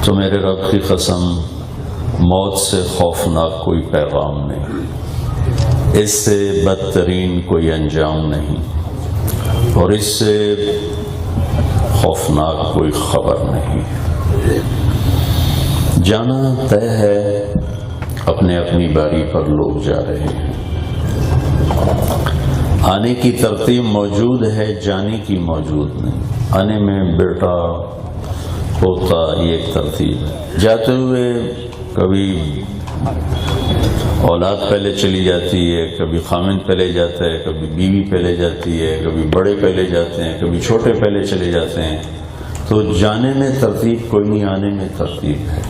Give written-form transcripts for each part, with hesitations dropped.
تو میرے رب کی قسم موت سے خوفناک کوئی پیغام نہیں، اس سے بدترین کوئی انجام نہیں، اور اس سے خوفناک کوئی خبر نہیں۔ جانا طے ہے، اپنے اپنی باری پر لوگ جا رہے ہیں۔ آنے کی ترتیب موجود ہے، جانے کی موجود نہیں۔ آنے میں بیٹا پوتا یہ ایک ترتیب ہے، جاتے ہوئے کبھی اولاد پہلے چلی جاتی ہے، کبھی خامند پہلے جاتا ہے، کبھی بیوی پہلے جاتی ہے، کبھی بڑے پہلے جاتے ہیں، کبھی چھوٹے پہلے چلے جاتے ہیں۔ تو جانے میں ترتیب کوئی نہیں، آنے میں ترتیب ہے۔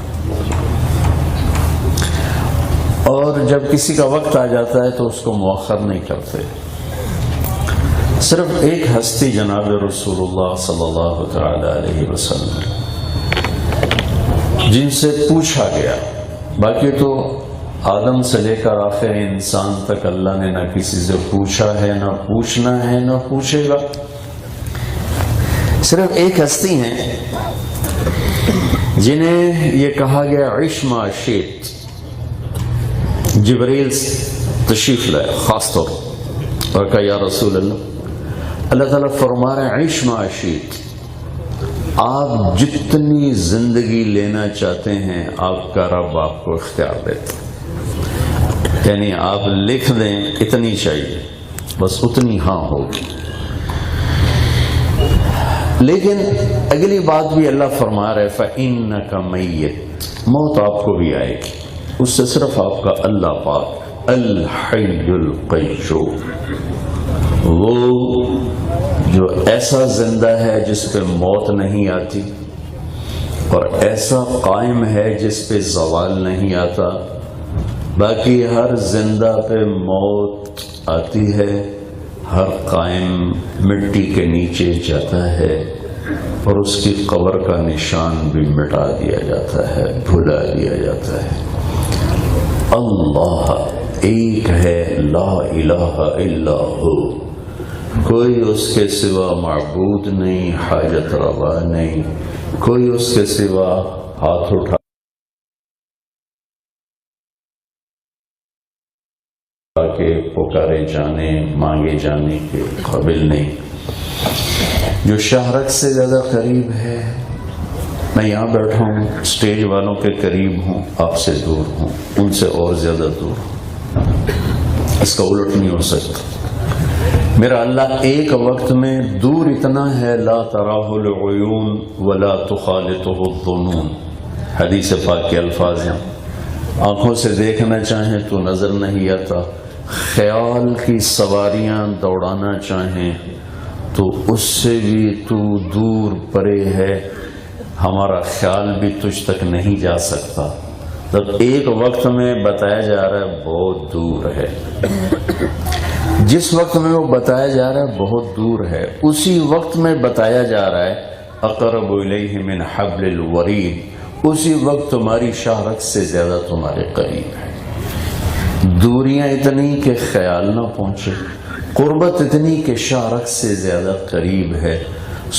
اور جب کسی کا وقت آ جاتا ہے تو اس کو مؤخر نہیں کرتے۔ صرف ایک ہستی جناب رسول اللہ صلی اللہ تعالی علیہ وسلم جن سے پوچھا گیا، باقی تو آدم سے لے کر آخر انسان تک اللہ نے نہ کسی سے پوچھا ہے، نہ پوچھنا ہے، نہ پوچھے گا۔ صرف ایک ہستی ہیں جنہیں یہ کہا گیا عش ما شئت۔ جبریل تشریف لائے خاص طور اور کہا یا رسول اللہ تعالیٰ فرما رہے ہیں عش ما شئت، آپ جتنی زندگی لینا چاہتے ہیں آپ کا رب آپ کو اختیار دیتا، یعنی آپ لکھ دیں اتنی چاہیے، بس اتنی ہاں ہوگی۔ لیکن اگلی بات بھی اللہ فرما رہے فَإِنَّكَ مَيِّتٌ، موت آپ کو بھی آئے گی، اس سے صرف آپ کا اللہ پاک الحی القیوم، وہ جو ایسا زندہ ہے جس پہ موت نہیں آتی، اور ایسا قائم ہے جس پہ زوال نہیں آتا۔ باقی ہر زندہ پہ موت آتی ہے، ہر قائم مٹی کے نیچے جاتا ہے، اور اس کی قبر کا نشان بھی مٹا دیا جاتا ہے، بھلا دیا جاتا ہے۔ اللہ ایک ہے، لا الہ الا ہو، کوئی اس کے سوا معبود نہیں، حاجت روا نہیں، کوئی اس کے سوا ہاتھ اٹھا کے پکارے جانے، مانگے جانے کے قابل نہیں۔ جو شہرت سے زیادہ قریب ہے، میں یہاں بیٹھا ہوں اسٹیج والوں کے قریب ہوں، آپ سے دور ہوں، ان سے اور زیادہ دور ہوں، اس کا الٹ نہیں ہو سکتا۔ میرا اللہ ایک وقت میں دور اتنا ہے لا تراہ العیون ولا تخالطہ الظنون، حدیث پاک کے الفاظ ہیں، آنکھوں سے دیکھنا چاہیں تو نظر نہیں آتا، خیال کی سواریاں دوڑانا چاہیں تو اس سے بھی تو دور پرے ہے، ہمارا خیال بھی تجھ تک نہیں جا سکتا۔ تب ایک وقت میں بتایا جا رہا ہے بہت دور ہے، جس وقت میں وہ بتایا جا رہا ہے بہت دور ہے، اسی وقت میں بتایا جا رہا ہے اقرب الیہ من حبل الورید، اسی وقت تمہاری شہرت سے زیادہ تمہارے قریب ہے۔ دوریاں اتنی کہ خیال نہ پہنچے، قربت اتنی کہ شہرت سے زیادہ قریب ہے،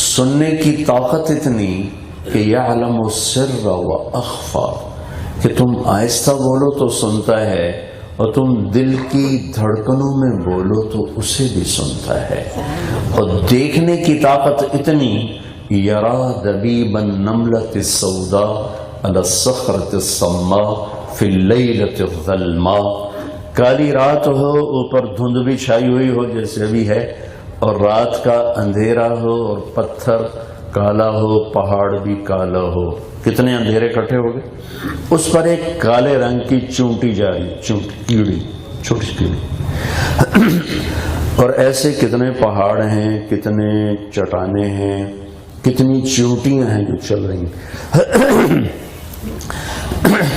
سننے کی طاقت اتنی کہ یعلم السر و اخفا، کہ تم آہستہ بولو تو سنتا ہے، اور تم دل کی دھڑکنوں میں بولو تو اسے بھی سنتا ہے، اور دیکھنے کی طاقت اتنی یرا دبیب النملۃ السوداء علی الصخرۃ الصماء فی اللیلۃ الظلماء، کالی رات ہو، اوپر دھند بھی چھائی ہوئی ہو جیسے ابھی ہے، اور رات کا اندھیرا ہو، اور پتھر کالا ہو، پہاڑ بھی کالا ہو، کتنے اندھیرے کٹھے ہو گئے، اس پر ایک کالے رنگ کی چونٹی جا رہی، چونٹی کیڑی، چھوٹی کیڑی، اور ایسے کتنے پہاڑ ہیں، کتنے چٹانیں ہیں، کتنی چونٹیاں ہیں جو چل رہی ہیں۔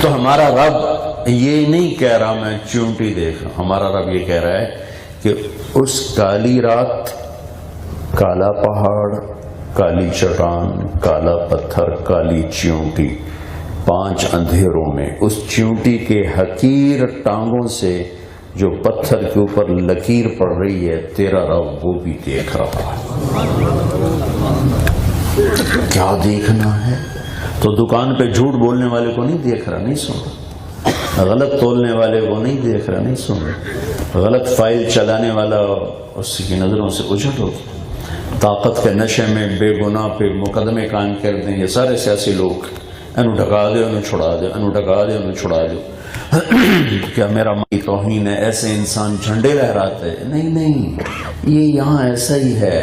تو ہمارا رب یہ نہیں کہہ رہا میں چونٹی دیکھ رہا، ہمارا رب یہ کہہ رہا ہے کہ اس کالی رات، کالا پہاڑ، کالی چٹان، کالا پتھر، کالی چیونٹی، 5 اندھیروں میں اس چیونٹی کے حقیر ٹانگوں سے جو پتھر کے اوپر لکیر پڑ رہی ہے، تیرا رب وہ بھی دیکھ رہا ہے۔ کیا دیکھنا ہے؟ تو دکان پہ جھوٹ بولنے والے کو نہیں دیکھ رہا، نہیں سن رہا، غلط تولنے والے کو نہیں دیکھ رہا، نہیں سن رہا، غلط فائل چلانے والا اس کی نظروں سے اجڑ ہو گیا، طاقت کے نشے میں بے گناہ پہ مقدمے قائم کر دیں یہ سارے سیاسی لوگ، انہوں ڈھکا دے انہوں چھڑا دے، انہوں ڈھکا دے انہوں چھڑا دے۔ کیا میرا مائی توہین ہے، ایسے انسان جھنڈے لہراتے؟ نہیں نہیں، یہ یہاں ایسا ہی ہے،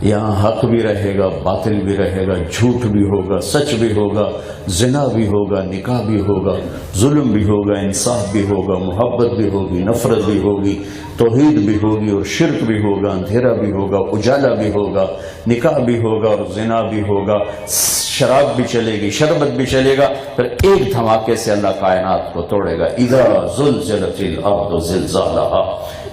یہاں حق بھی رہے گا، باطل بھی رہے گا، جھوٹ بھی ہوگا، سچ بھی ہوگا، زنا بھی ہوگا، نکاح بھی ہوگا، ظلم بھی ہوگا، انصاف بھی ہوگا، محبت بھی ہوگی، نفرت بھی ہوگی، توحید بھی ہوگی اور شرک بھی ہوگا، اندھیرا بھی ہوگا، اجالا بھی ہوگا، نکاح بھی ہوگا اور زنا بھی ہوگا، شراب بھی چلے گی، شربت بھی چلے گا، پھر ایک دھماکے سے اللہ کائنات کو توڑے گا۔ اذا زلزلت الارض زلزالہا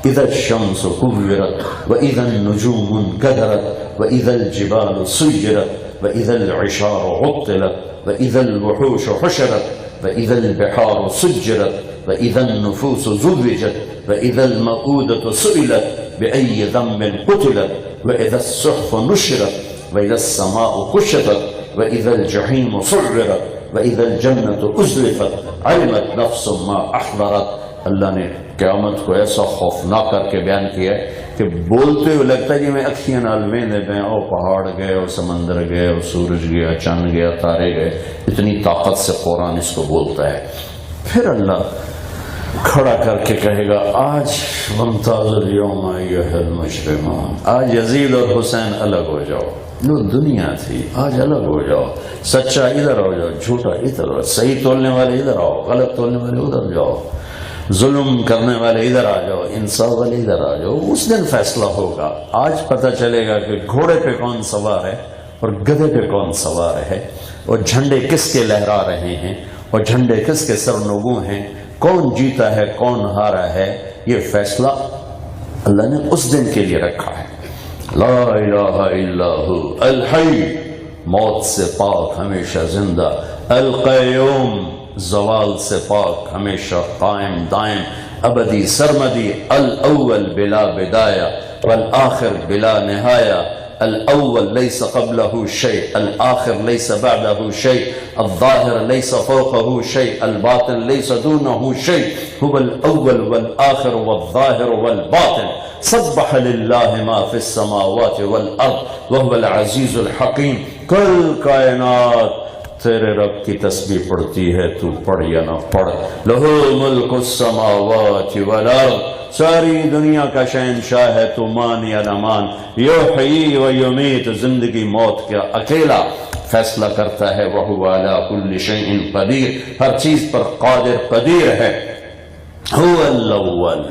اذا الشمس كورت واذا النجوم انكدرت واذا الجبال سيرت واذا العشار عطلت واذا الوحوش حشرت واذا البحار سجرت واذا النفوس زوجت واذا الموءودة سئلت بأي ذنب قتلت واذا الصحف نشرت واذا السماء كشطت واذا الجحيم سعرت واذا الجنة ازلفت علمت نفس ما احضرت۔ اللہ نے قیامت کو ایسا خوفناک کر کے بیان کیا ہے کہ بولتے ہوئے لگتا ہے کہ میں اکھیاں نال ویندے پے اور پہاڑ گئے اور سمندر گئے اور سورج گیا، چاند گیا، تارے گئے، اتنی طاقت سے قرآن اس کو بولتا ہے۔ پھر اللہ کھڑا کر کے کہے گا آج وامتاز اليوم ایھا المجرمون، آج یزید اور حسین الگ ہو جاؤ، جو دنیا تھی آج الگ ہو جاؤ، سچا ادھر ہو جاؤ، جھوٹا ادھر ہو، صحیح تولنے والے ادھر آؤ، غلط تولنے والے ادھر جاؤ، ظلم کرنے والے ادھر آ جاؤ، انصاف والے ادھر آ جاؤ۔ اس دن فیصلہ ہوگا، آج پتہ چلے گا کہ گھوڑے پہ کون سوار ہے اور گدھے پہ کون سوار ہے، اور جھنڈے کس کے لہرا رہے ہیں اور جھنڈے کس کے سرنگوں ہیں، کون جیتا ہے کون ہارا ہے، یہ فیصلہ اللہ نے اس دن کے لیے رکھا ہے۔ لا الہ الا ہو الحی، موت سے پاک ہمیشہ زندہ، القیوم، زوال سے پاک ہمیشہ قائم دائم ابدی سرمدی، الاول بلا بدایہ والآخر بلا نہایہ، الاول لیس قبلہ شیء الآخر لیس بعدہ شیء، الظاہر لیس فوقہ شیء الباطن لیس دونہ شیء، هو الاول والآخر والظاہر والباطن، سبح للہ ما فی السماوات والارض وهو العزیز الحکیم۔ کل کائنات تیرے رب کی تسبیح پڑھتی ہے، تو پڑھ یا نہ پڑھ۔ لہو ملک السماوات والارض، ساری دنیا کا شہنشاہ ہے، تو مان یا نہ مان۔ یحیی و یمیت، زندگی موت کا اکیلا فیصلہ کرتا ہے۔ وہو علی کل شیء قدیر، ہر چیز پر قادر قدیر ہے۔ هو الاول،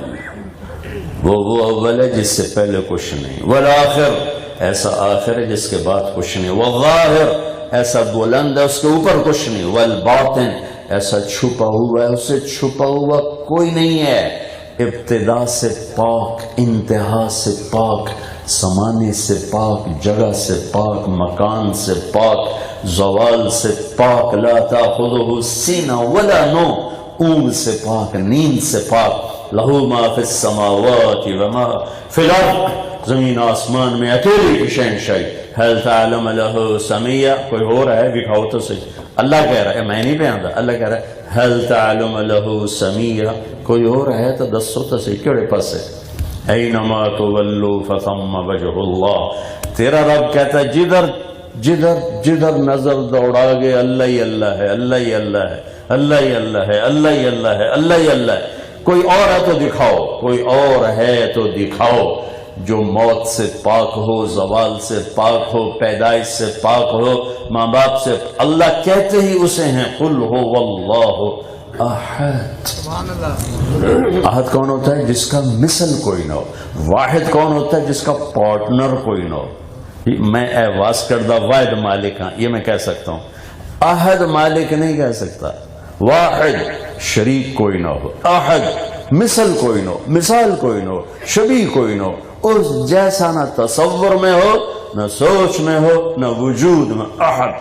وہ اول ہے جس سے پہلے کچھ نہیں، والآخر، ایسا آخر ہے جس کے بعد کچھ نہیں، والظاہر، ایسا بلند ہے اس کے اوپر کچھ نہیں، والباطن، ایسا چھپا ہوا ہے اس سے چھپا ہوا کوئی نہیں ہے۔ ابتدا سے پاک، انتہا سے پاک، زمانے سے پاک، جگہ سے پاک، مکان سے پاک، زوال سے پاک، لا تأخذہ سنہ ولا نوم، اونگ سے پاک، نیند سے پاک۔ لہو ما فی السماوات وما فی الارض، زمین آسمان میں اکیلی کی شہنشاہی۔ هل تعلم له سمیہ، کوئی ہو رہا ہے دکھاؤ تو صحیح، اللہ کہہ رہا ہے، میں نہیں بیان اللہ کہہ رہا ہے هل تعلم له سمیہ، کوئی ہو رہا ہے تو دسو تو صحیح کیڑے پاس ہے۔ اینما تولوا فثم وجہ اللہ، تیرا رب کہتا ہے جدھر جدھر جدھر نظر دوڑا گے اللہ ہی اللہ ہے، اللہ ہی اللہ ہے، اللہ ہی اللہ ہے، اللہ ہی اللہ ہے، اللہ ہی اللہ ہے۔ کوئی اور ہے تو دکھاؤ، کوئی اور ہے تو دکھاؤ جو موت سے پاک ہو، زوال سے پاک ہو، پیدائش سے پاک ہو، ماں باپ سے، اللہ کہتے ہی اسے ہیں قل هو اللہ احد۔ احد کون ہوتا ہے؟ جس کا مثل کوئی نہ ہو۔ واحد کون ہوتا ہے؟ جس کا پارٹنر کوئی نہ ہو۔ میں اعواز کردہ واحد مالک ہاں، یہ میں کہہ سکتا ہوں، احد مالک نہیں کہہ سکتا۔ واحد، شریک کوئی نہ ہو، احد، مثل کوئی نہ ہو، مثال کوئی نہ ہو، شبیہ کوئی نہ ہو، اس جیسا نہ تصور میں ہو، نہ سوچ میں ہو، نہ وجود میں۔ احد،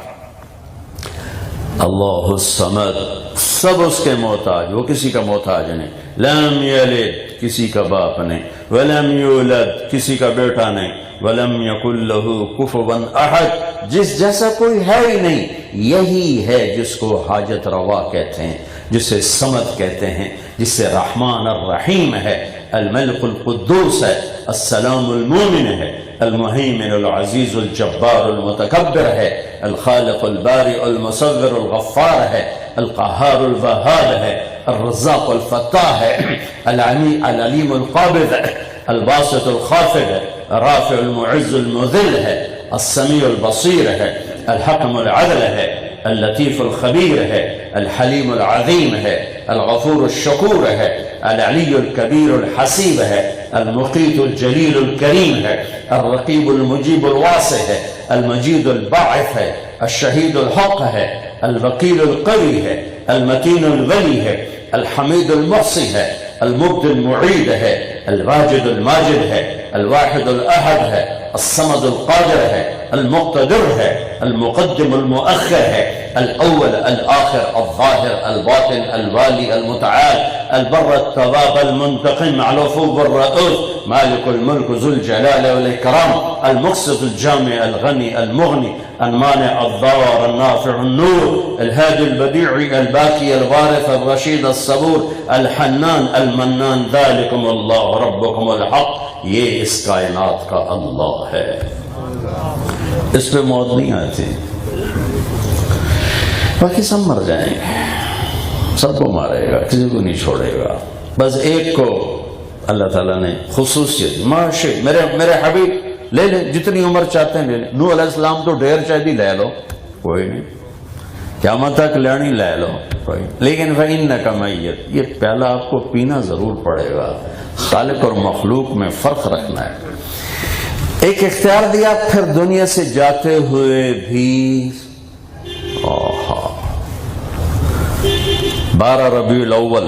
اللہ الصمد، سب اس کے محتاج، وہ کسی کا محتاج نہیں۔ لم یلد، کسی کا باپ نہیں، ولم یولد، کسی کا بیٹا نہیں، ولم یکن لہ کفوا احد، جس جیسا کوئی ہے ہی نہیں، یہی ہے جس کو حاجت روا کہتے ہیں، جسے صمد کہتے ہیں، جس سے رحمان الرحیم ہے، الملک القدوس ہے، السلام المومن ہے، المہیمن العزیز الجبار المتکبر ہے، الخالق البارئ المصور الغفار ہے، القہار الوہاب ہے، الرزاق الفتاح ہے، العلیم القابض ہے، الباسط الخافض ہے، الرافع المعز المذل ہے، السمیع البصیر ہے، الحکم العدل ہے، اللطیف الخبیر ہے، الحلیم العظیم ہے، الغفور الشکور ہے، العلی الکبیر الحسیب ہے، المقیت الجلیل الکریم ہے، الرقیب المجیب الواسع ہے، المجید الباعث ہے، الشہید الحق ہے، الوکیل القوی ہے، المتین الولی ہے، الحمید المحصی ہے، المبدی المعید ہے، الواجد الماجد ہے، الواحد الاحد ہے، الصمد القادر ہے، المقتدر ہے، المقدم المؤخر ہے، الاول الآخر الظاہر الباطن الوالی المتعال البر التواب المنتقم العفو الرؤوف مالك الملك ذو الجلال والإكرام المقسط الجامع الغني المغني المانع الضار النافع النور الهادي البديع الباقي الوارث الرشيد الصبور الحنان المنان ذلكم الله ربكم الحق. یہ اس کائنات کا اللہ ہے، اس پہ موت نہیں آتی، باقی سب مر جائیں گے، سب کو مارے گا، کسی کو نہیں چھوڑے گا. بس ایک کو اللہ تعالیٰ نے خصوصیت معاشی میرے حبیب لے لیں، جتنی عمر چاہتے ہیں لے لیں. نوح علیہ السلام تو ڈھیر چاہیے لے لو، کوئی نہیں، قیامت تک لینی لے لو کوئی، لیکن فَإِنَّكَ مَيِّتٌ، یہ پیالہ آپ کو پینا ضرور پڑے گا. خالق اور مخلوق میں فرق رکھنا ہے. ایک اختیار دیا، پھر دنیا سے جاتے ہوئے بھی 12 ربیع الاول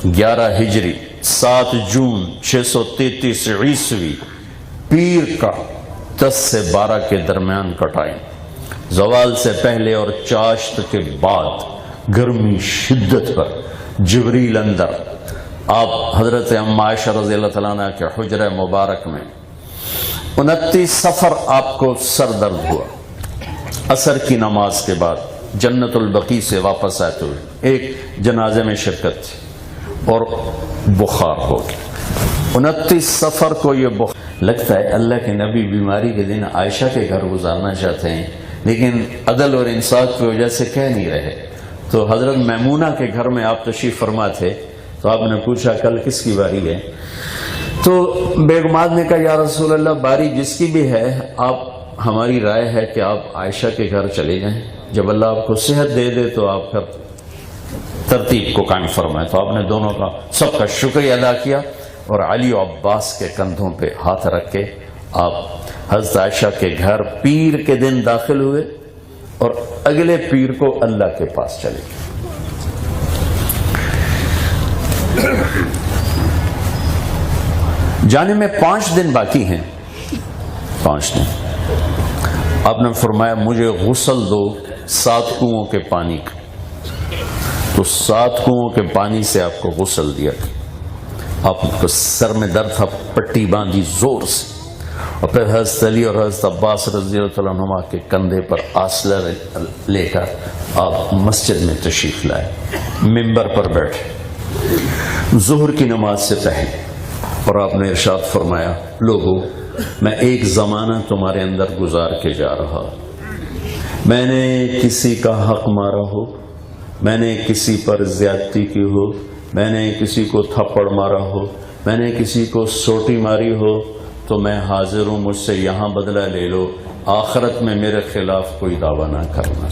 11 ہجری 7 جون 633 عیسوی پیر کا 10 سے 12 کے درمیان کا ٹائم، زوال سے پہلے اور چاشت کے بعد گرمی شدت پر جبریل اندر، آپ حضرت ام عائشہ رضی اللہ تعالیٰ عنہ کے حجرہ مبارک میں 29 سفر آپ کو سر درد ہوا. عصر کی نماز کے بعد جنت البقیع سے واپس آتے ہوئے ایک جنازے میں شرکت تھی اور بخار ہو گیا. 29 سفر کو یہ بخار، لگتا ہے اللہ کے نبی بیماری کے دن عائشہ کے گھر گزارنا چاہتے ہیں، لیکن عدل اور انصاف کی وجہ سے کہہ نہیں رہے. تو حضرت میمونہ کے گھر میں آپ تشریف فرما تھے، تو آپ نے پوچھا کل کس کی باری ہے؟ تو بیگمات نے کہا یا رسول اللہ باری جس کی بھی ہے، آپ ہماری رائے ہے کہ آپ عائشہ کے گھر چلے جائیں، جب اللہ آپ کو صحت دے دے تو آپ پھر ترتیب کو قائم فرمائیں. تو آپ نے دونوں کا سب کا شکریہ ادا کیا اور علی و عباس کے کندھوں پہ ہاتھ رکھ کے آپ حضرت عائشہ کے گھر پیر کے دن داخل ہوئے اور اگلے پیر کو اللہ کے پاس چلے گئے. جانے میں 5 دن باقی ہیں. 5 دن آپ نے فرمایا مجھے غسل دو 7 کنووں کے پانی کا. تو 7 کنووں کے پانی سے آپ کو غسل دیا. آپ کو سر میں درد تھا، پٹی باندھی زور سے، اور پھر حضرت علی اور حضرت عباس رضی اللہ عنہما کے کندھے پر آسلہ لے کر آپ مسجد میں تشریف لائے، ممبر پر بیٹھے ظہر کی نماز سے پہلے، اور آپ نے ارشاد فرمایا لوگو میں ایک زمانہ تمہارے اندر گزار کے جا رہا، میں نے کسی کا حق مارا ہو، میں نے کسی پر زیادتی کی ہو، میں نے کسی کو تھپڑ مارا ہو، میں نے کسی کو سوٹی ماری ہو، تو میں حاضر ہوں، مجھ سے یہاں بدلہ لے لو، آخرت میں میرے خلاف کوئی دعویٰ نہ کرنا.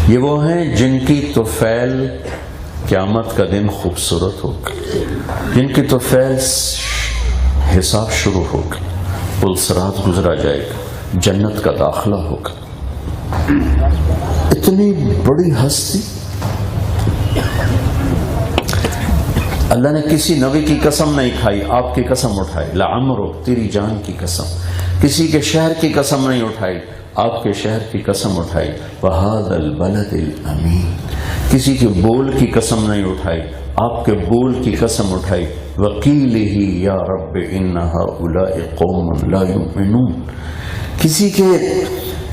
یہ وہ ہیں جن کی طفیل قیامت کا دن خوبصورت ہوگا، جن کی طفیل حساب شروع ہوگا، پل صراط گزرا جائے گا، جنت کا داخلہ ہوگا. اتنی بڑی ہستی اللہ نے کسی نبی کی قسم نہیں کھائی، آپ کی قسم اٹھائی، لعمرو تیری جان کی قسم. کسی کے شہر کی قسم نہیں اٹھائی، آپ کے شہر کی قسم اٹھائی. وَهَذَا الْبَلَدِ الْأَمِينَ کسی کے بول کی قسم نہیں اٹھائی، آپ کے بول کی قسم اٹھائی. وَقِيلِهِ يَا رَبِّ إِنَّ هَؤُلَاءِ قَوْمٌ لَا يُؤْمِنُونَ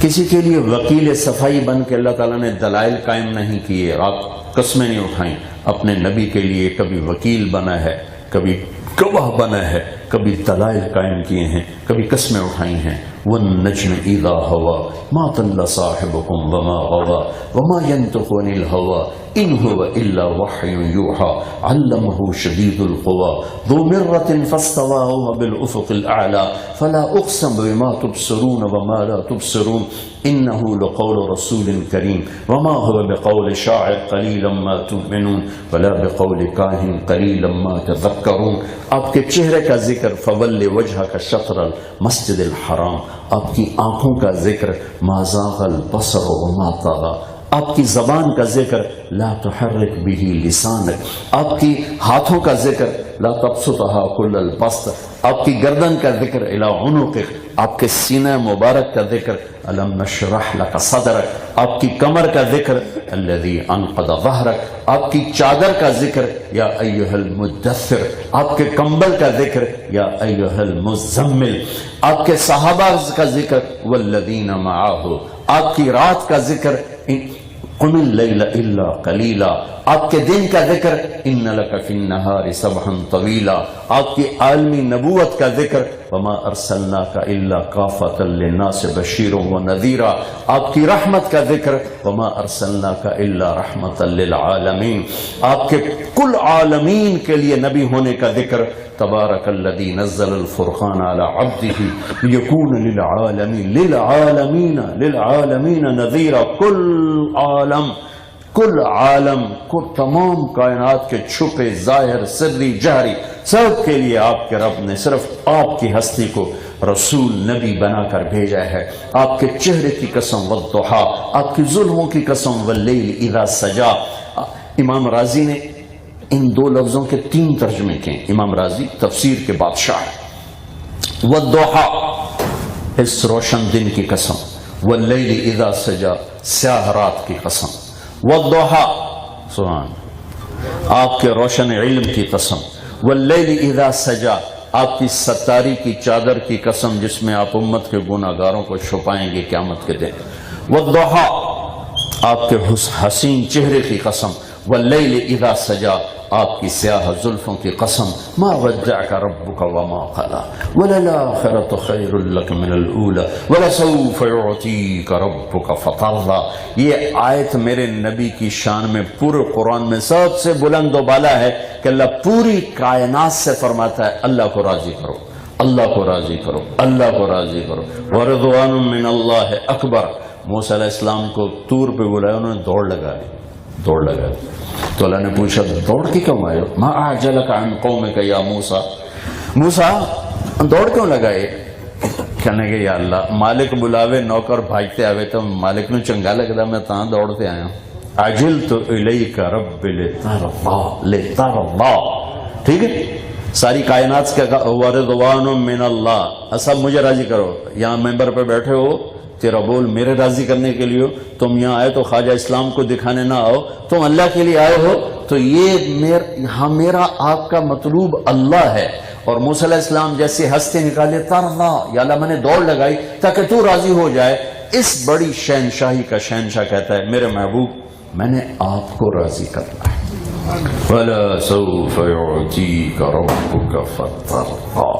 کسی کے لیے وکیل صفائی بن کے اللہ تعالیٰ نے دلائل قائم نہیں کیے، آپ قسمیں نہیں اٹھائیں. اپنے نبی کے لیے کبھی وکیل بنا ہے، کبھی گواہ بنا ہے، کبھی دلائل قائم کیے ہیں، کبھی قسمیں اٹھائی ہیں. والنجم اذا هوى ما ضل صاحبكم وما غوى وما ينطق عن الهوى ان هو الا وحي يوحى علمه شديد القوى ذو مرة فاستوى وهو بالافق الاعلى فلا اقسم بما تبصرون وما لا تبصرون انه لقول رسول كريم وما هو بقول شاعر قليلا ما تؤمنون ولا بقول كاهن قليلا ما تذكرون. آپ کے چہرے کا ذکر فول وجهك شطر المسجد الحرام، آپ کی آنکھوں کا ذکر ما زاغ البصر وما طغى، آپ کی زبان کا ذکر لا تحرک به لسانک، آپ کی ہاتھوں کا ذکر لا تبسطها كل البسط، آپ کی گردن کا ذکر الى عنقک، آپ کے سینہ مبارک کا ذکر الم نشرح لك صدرک، آپ کی کمر کا ذکر الذي انقض ظهرک، آپ کی چادر کا ذکر یا ایھا المدثر، آپ کے کمبل کا ذکر یا ایھا المزمل، آپ کے صحابہ کا ذکر والذین معه، آپ کی رات کا ذکر قم اللیل الا قلیلا، آپ کے دن کا ذکر ان لک فی النہار سبحا طویلا، آپ کی عالمی نبوت کا ذکر وما ارسلناک الا کافۃ للناس بشیرا ونذیرا، آپ کی رحمت کا ذکر وما ارسلناک الا رحمۃ للعالمین، آپ کے کل عالمین کے لیے نبی ہونے کا ذکر تبارک الذی نزل الفرقان علی عبدہ لیکون للعالمین نذیرا. کل عالم کو تمام کائنات کے چھپے ظاہر سری جہری سب کے لیے آپ کے رب نے صرف آپ کی ہستی کو رسول نبی بنا کر بھیجا ہے. آپ کے چہرے کی قسم والضحا، آپ کی ظلموں کی قسم واللیل اذا سجا. امام راضی نے ان دو لفظوں کے 3 ترجمے کیے. امام راضی تفسیر کے بادشاہ ہے. والضحا اس روشن دن کی قسم، واللیل اذا سجا سیاہ رات کی قسم، والضحا سبحان آپ کے روشن علم کی قسم، واللیل اذا سجا آپ کی ستاری کی چادر کی قسم جس میں آپ امت کے گناہگاروں کو چھپائیں گے قیامت کے دن، والضحا آپ کے حسین چہرے کی قسم، واللیل اذا سجا آپ کی سیاہ زلفوں کی قسم. ما ودعک ربک وما قلی وللآخرۃ خیر لک من الاولی ولسوف یعطیک ربک فترضی. یہ آیت میرے نبی کی شان میں پورے قرآن میں سب سے بلند و بالا ہے کہ اللہ پوری کائنات سے فرماتا ہے اللہ کو راضی کرو، اللہ کو راضی کرو، اللہ کو راضی کرو. ورضوان من اللہ اکبر. موسیٰ علیہ السلام کو طور پہ بلایا، انہوں نے دوڑ لگا لی. تو اللہ نے پوچھا دوڑ کے کیوں آئے؟ ما اعجلک عن قومک یا موسیٰ، موسیٰ دوڑ کیوں لگائے؟ کہنے کہ یا اللہ مالک بلاوے نوکر بھاجتے آوے تو مالک نو چنگا لگتا میں تاں دوڑتے آیا. عجلت الیک رب لترضی. ٹھیک ہے، ساری کائنات کا ورضوان من اللہ، سب مجھے راضی کرو. یہاں ممبر پہ بیٹھے ہو، تیرا بول میرے راضی کرنے کے لیے ہو. تم یہاں آئے تو خواجہ اسلام کو دکھانے نہ آؤ، تم اللہ کے لیے آئے ہو. تو یہ میرا آپ کا مطلوب اللہ ہے. اور موسیٰ علیہ السلام جیسے ہنستے نکالے ترضا، یا اللہ میں نے دوڑ لگائی تاکہ تو راضی ہو جائے. اس بڑی شہنشاہی کا شہنشاہ کہتا ہے میرے محبوب میں نے آپ کو راضی کرنا ہے. وَلَسَوْفَ يُعْطِيكَ رَبُّكَ فَتَرْضَىٰ.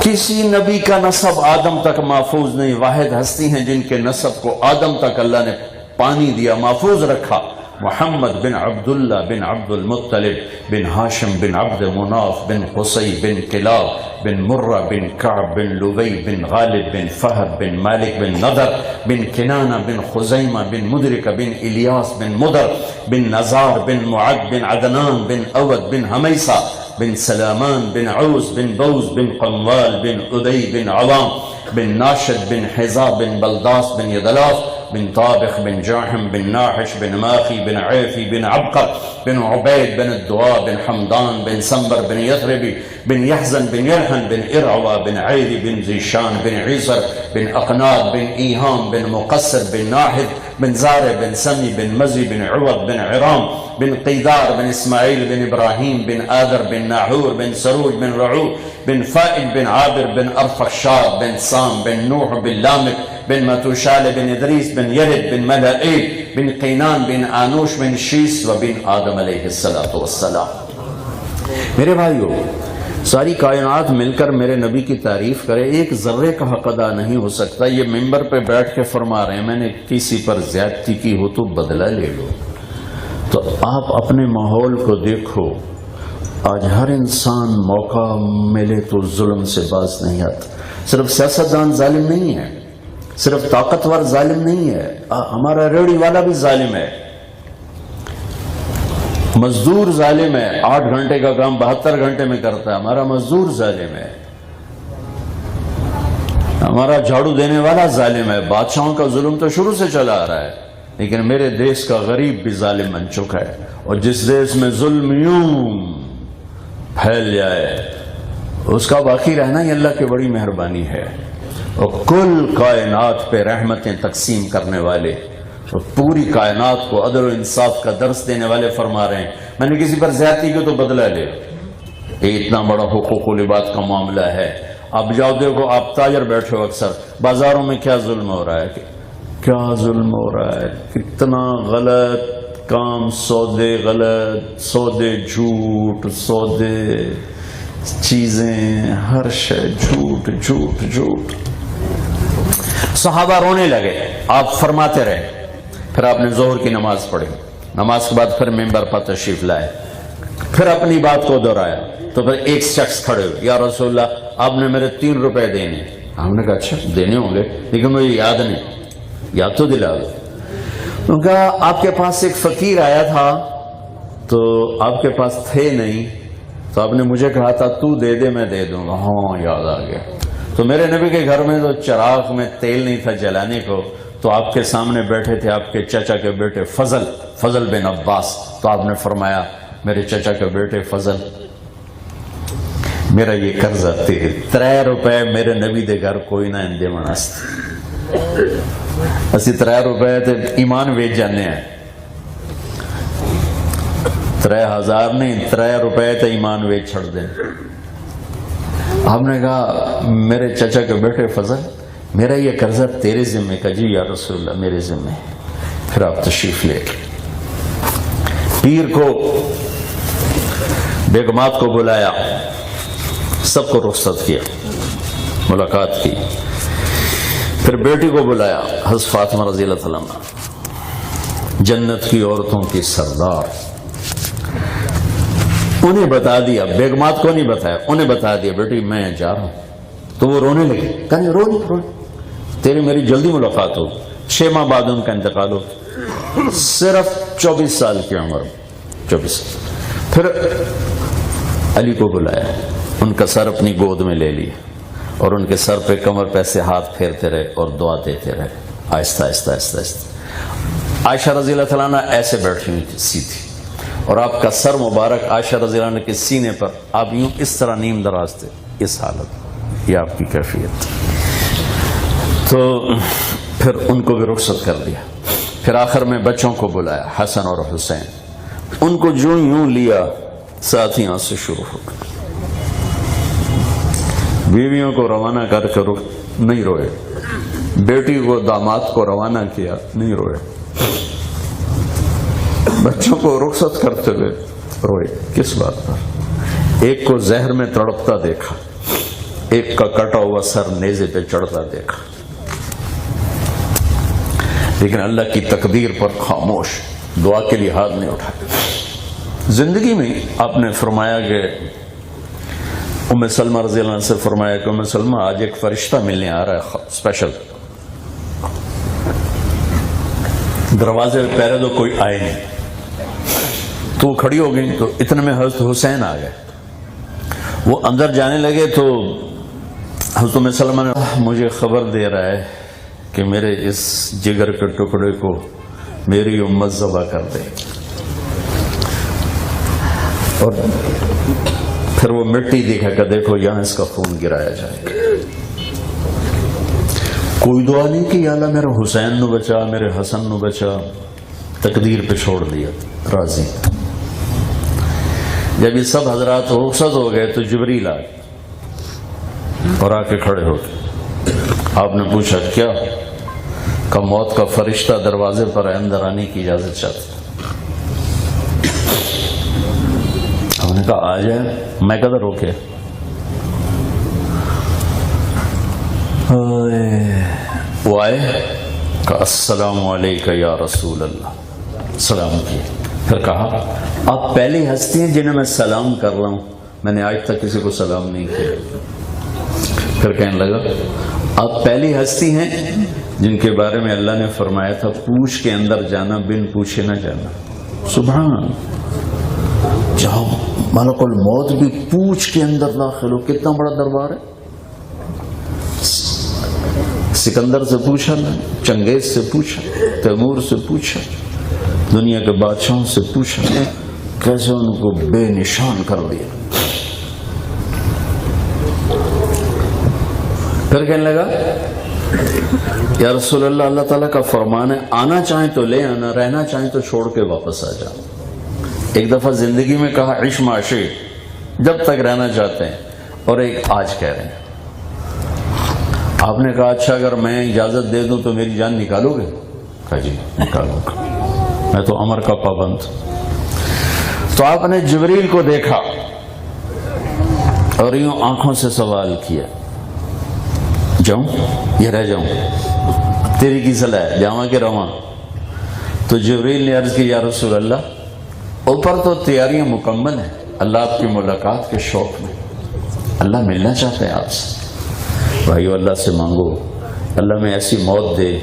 کسی نبی کا نسب آدم تک محفوظ نہیں. واحد ہستی ہیں جن کے نسب کو آدم تک اللہ نے پانی دیا، محفوظ رکھا. محمد بن عبداللہ بن عبد المطلب بن ہاشم بن عبد مناف بن قصی بن کلاب بن مرہ بن کعب بن لبی بن غالب بن فہد بن مالک بن نضر بن کنانہ بن خزیمہ بن مدرک بن الیاس بن مدر بن نزار بن معد بن عدنان بن اود بن حمیسہ بن سلامان بن عوس بن بوز بن قنوال بن ادی بن عوام بن ناشد بن حزاب بن بلداس بن یدلاف بن طابخ بن جاحم بن ناحش بن ماخی بن عیفی بن عبقر بن عبید بن الدواء بن حمدان بن سنبر بن یثربی بن یحزن بن یلحن بن ارعوا بن عیدی بن زیشان بن عیسر بن اقناد بن ایہام بن مقصر بن ناحد بن زار بن سمی بن مزی بن عوض بن عرام بن قیدار بن اسماعیل بن ابراہیم بن آدر بن ناحور بن سروج بن رعو بن فائد بن عابر بن ارفخشاد بن سام بن نوح بن لامک بن متوشال بن ادریس بن یلد بن ملعیل بن قینان بن آنوش بن شیس و بن آدم علیہ السلام۔ میرے بھائیو، ساری کائنات مل کر میرے نبی کی تعریف کرے، ایک ذرے کا حق ادا نہیں ہو سکتا۔ یہ ممبر پہ بیٹھ کے فرما رہے ہیں میں نے کسی پر زیادتی کی ہو تو بدلہ لے لو۔ تو آپ اپنے ماحول کو دیکھو، آج ہر انسان موقع ملے تو ظلم سے باز نہیں آتا۔ صرف سیاستدان ظالم نہیں ہے، صرف طاقتور ظالم نہیں ہے، ہمارا ریڑھی والا بھی ظالم ہے، مزدور ظالم ہے، 8 گھنٹے کا کام 72 گھنٹے میں کرتا ہے، ہمارا مزدور ظالم ہے، ہمارا جھاڑو دینے والا ظالم ہے۔ بادشاہوں کا ظلم تو شروع سے چلا آ رہا ہے، لیکن میرے دیش کا غریب بھی ظالم بن چکا ہے، اور جس دیش میں ظلم یوں پھیل جائے اس کا باقی رہنا ہی اللہ کی بڑی مہربانی ہے۔ اور کل کائنات پہ رحمتیں تقسیم کرنے والے، اور پوری کائنات کو عدل و انصاف کا درس دینے والے فرما رہے ہیں میں نے کسی پر زیادتی کی تو بدلہ لے۔ یہ اتنا بڑا حقوق و لباس کا معاملہ ہے۔ اب جاؤ دیکھو، آپ تاجر بیٹھے ہو، اکثر بازاروں میں کیا ظلم ہو رہا ہے، کیا ظلم ہو رہا ہے، کتنا غلط کام، سودے غلط، سودے جھوٹ، سودے چیزیں، ہر شے جھوٹ جھوٹ جھوٹ۔ صحابہ رونے لگے، آپ فرماتے رہے، پھر آپ نے ظہر کی نماز پڑھی، نماز کے بعد پھر ممبر پر تشریف لائے، پھر اپنی بات کو دہرایا، تو پھر ایک شخص کھڑے ہوئے، یا رسول اللہ آپ نے میرے 3 روپے دینے۔ ہم نے کہا اچھا دینے ہوں گے لیکن مجھے یاد نہیں، یاد تو دلا دو۔ انہوں نے کہا آپ کے پاس ایک فقیر آیا تھا تو آپ کے پاس تھے نہیں، تو آپ نے مجھے کہا تھا تو دے دے میں دے دوں گا۔ ہاں یاد آ گیا۔ تو میرے نبی کے گھر میں تو چراغ میں تیل نہیں تھا جلانے کو، تو آپ کے سامنے بیٹھے تھے آپ کے چچا کے بیٹے فضل بن عباس، تو آپ نے فرمایا میرے چچا کے بیٹے فضل، میرا یہ قرض 3 روپے میرے نبی دے گھر کوئی نہ اندے مناست، اسی 3 روپے تے ایمان ویچ جانے ہیں، 3000 نہیں 3 روپے تے ایمان ویچ چھڑ دیں۔ آپ نے کہا میرے چچا کے بیٹے فضل، میرا یہ قرضہ تیرے ذمے کا۔ جی یا رسول اللہ میرے ذمے۔ پھر آپ تشریف لے کے پیر کو، بیگمات کو بلایا، سب کو رخصت کیا، ملاقات کی، پھر بیٹی کو بلایا، حضرت فاطمہ رضی اللہ تعالیٰ عنہ، جنت کی عورتوں کی سردار، انہیں بتا دیا، بیگمات کو نہیں بتایا، انہیں بتا دیا بیٹی میں جا رہا ہوں۔ تو وہ رونے لگے، کہنے رو تیری میری جلدی ملاقات ہو۔ 6 ماہ بعد ان کا انتقال ہو، صرف 24 سال کی عمر، 24۔ پھر علی کو بلایا، ان کا سر اپنی گود میں لے لیا، اور ان کے سر پہ کمر پہ سے ہاتھ پھیرتے رہے اور دعا دیتے رہے، آہستہ آہستہ آہستہ آہستہ۔ عائشہ رضی اللہ تعالیٰ عنہ ایسے بیٹھی ہوئی تھی سیدھی، اور آپ کا سر مبارک عائشہ رضی اللہ عنہ کے سینے پر، آپ یوں اس طرح نیم دراز تھے، اس حالت، یہ آپ کی کیفیت۔ تو پھر ان کو بھی رخصت کر دیا، پھر آخر میں بچوں کو بلایا، حسن اور حسین، ان کو جو یوں لیا ساتھیوں سے شروع ہو گئے۔ بیویوں کو روانہ کر کے نہیں روئے، بیٹی کو داماد کو روانہ کیا نہیں روئے، بچوں کو رخصت کرتے ہوئے روئے۔ کس بات پر؟ ایک کو زہر میں تڑپتا دیکھا، ایک کا کٹا ہوا سر نیزے پہ چڑھتا دیکھا، لیکن اللہ کی تقدیر پر خاموش، دعا کے لیے ہاتھ نہیں اٹھایا۔ زندگی میں آپ نے فرمایا کہ ام سلمہ رضی اللہ عنہ سے فرمایا کہ ام سلمہ آج ایک فرشتہ ملنے آ رہا ہے اسپیشل، دروازے پہ پہرے دو کوئی آئے نہیں۔ تو وہ کھڑی ہو گئی، تو اتنے میں حضرت حسین آ گئے، وہ اندر جانے لگے تو حضرت ام سلمہ نے مجھے خبر دے رہا ہے کہ میرے اس جگر کے ٹکڑے کو میری امت ذبح کر دے، اور پھر وہ مٹی دکھا کہ دیکھو یہاں اس کا خون گرایا جائے گا۔ کوئی دعا نہیں کہ یا اللہ میرے حسین نو بچا، میرے حسن نو بچا، تقدیر پہ چھوڑ دیا، راضی۔ جب یہ سب حضرات رخصت ہو گئے تو جبریل آئے اور آ کے کھڑے ہو گئے۔ آپ نے پوچھا کیا؟ کا موت کا فرشتہ دروازے پر اندر آنے کی اجازت چاہتا. ہم نے کہا آ جائے. میں کدھر روکے. وہ آئے, کہا السلام علیکم یا رسول اللہ, سلام کیا. پھر کہا آپ پہلی ہستی ہیں جنہیں میں سلام کر رہا ہوں, میں نے آج تک کسی کو سلام نہیں کیا. پھر کہنے لگا آپ پہلی ہستی ہیں جن کے بارے میں اللہ نے فرمایا تھا پوچھ کے اندر جانا, بن پوچھے نہ جانا. سبحان, جاؤ ملک الموت بھی پوچھ کے اندر داخل ہو. کتنا بڑا دربار ہے. سکندر سے پوچھا نا, چنگیز سے پوچھا, تیمور سے پوچھا, دنیا کے بادشاہوں سے پوچھا, کیسے ان کو بے نشان کر دیا. پھر کہنے لگا یا رسول اللہ, اللہ تعالیٰ کا فرمان ہے آنا چاہیں تو لے آنا, رہنا چاہیں تو چھوڑ کے واپس آ جاؤ. ایک دفعہ زندگی میں کہا عش معاشی, جب تک رہنا چاہتے ہیں, اور ایک آج کہہ رہے ہیں. آپ نے کہا اچھا اگر میں اجازت دے دوں تو میری جان نکالو گے؟ کہا جی نکالوں گا, میں تو امر کا پابند. تو آپ نے جبریل کو دیکھا اور یوں آنکھوں سے سوال کیا, جاؤں یا رہ جاؤں, تیری کی صلاح ہے, جاواں کہ رواں؟ تو جبریل نے عرض کی یا رسول اللہ اوپر تو تیاریاں مکمل ہیں, اللہ آپ کی ملاقات کے شوق میں, اللہ ملنا چاہتے ہیں آپ سے. بھائیو اللہ سے مانگو, اللہ میں ایسی موت دے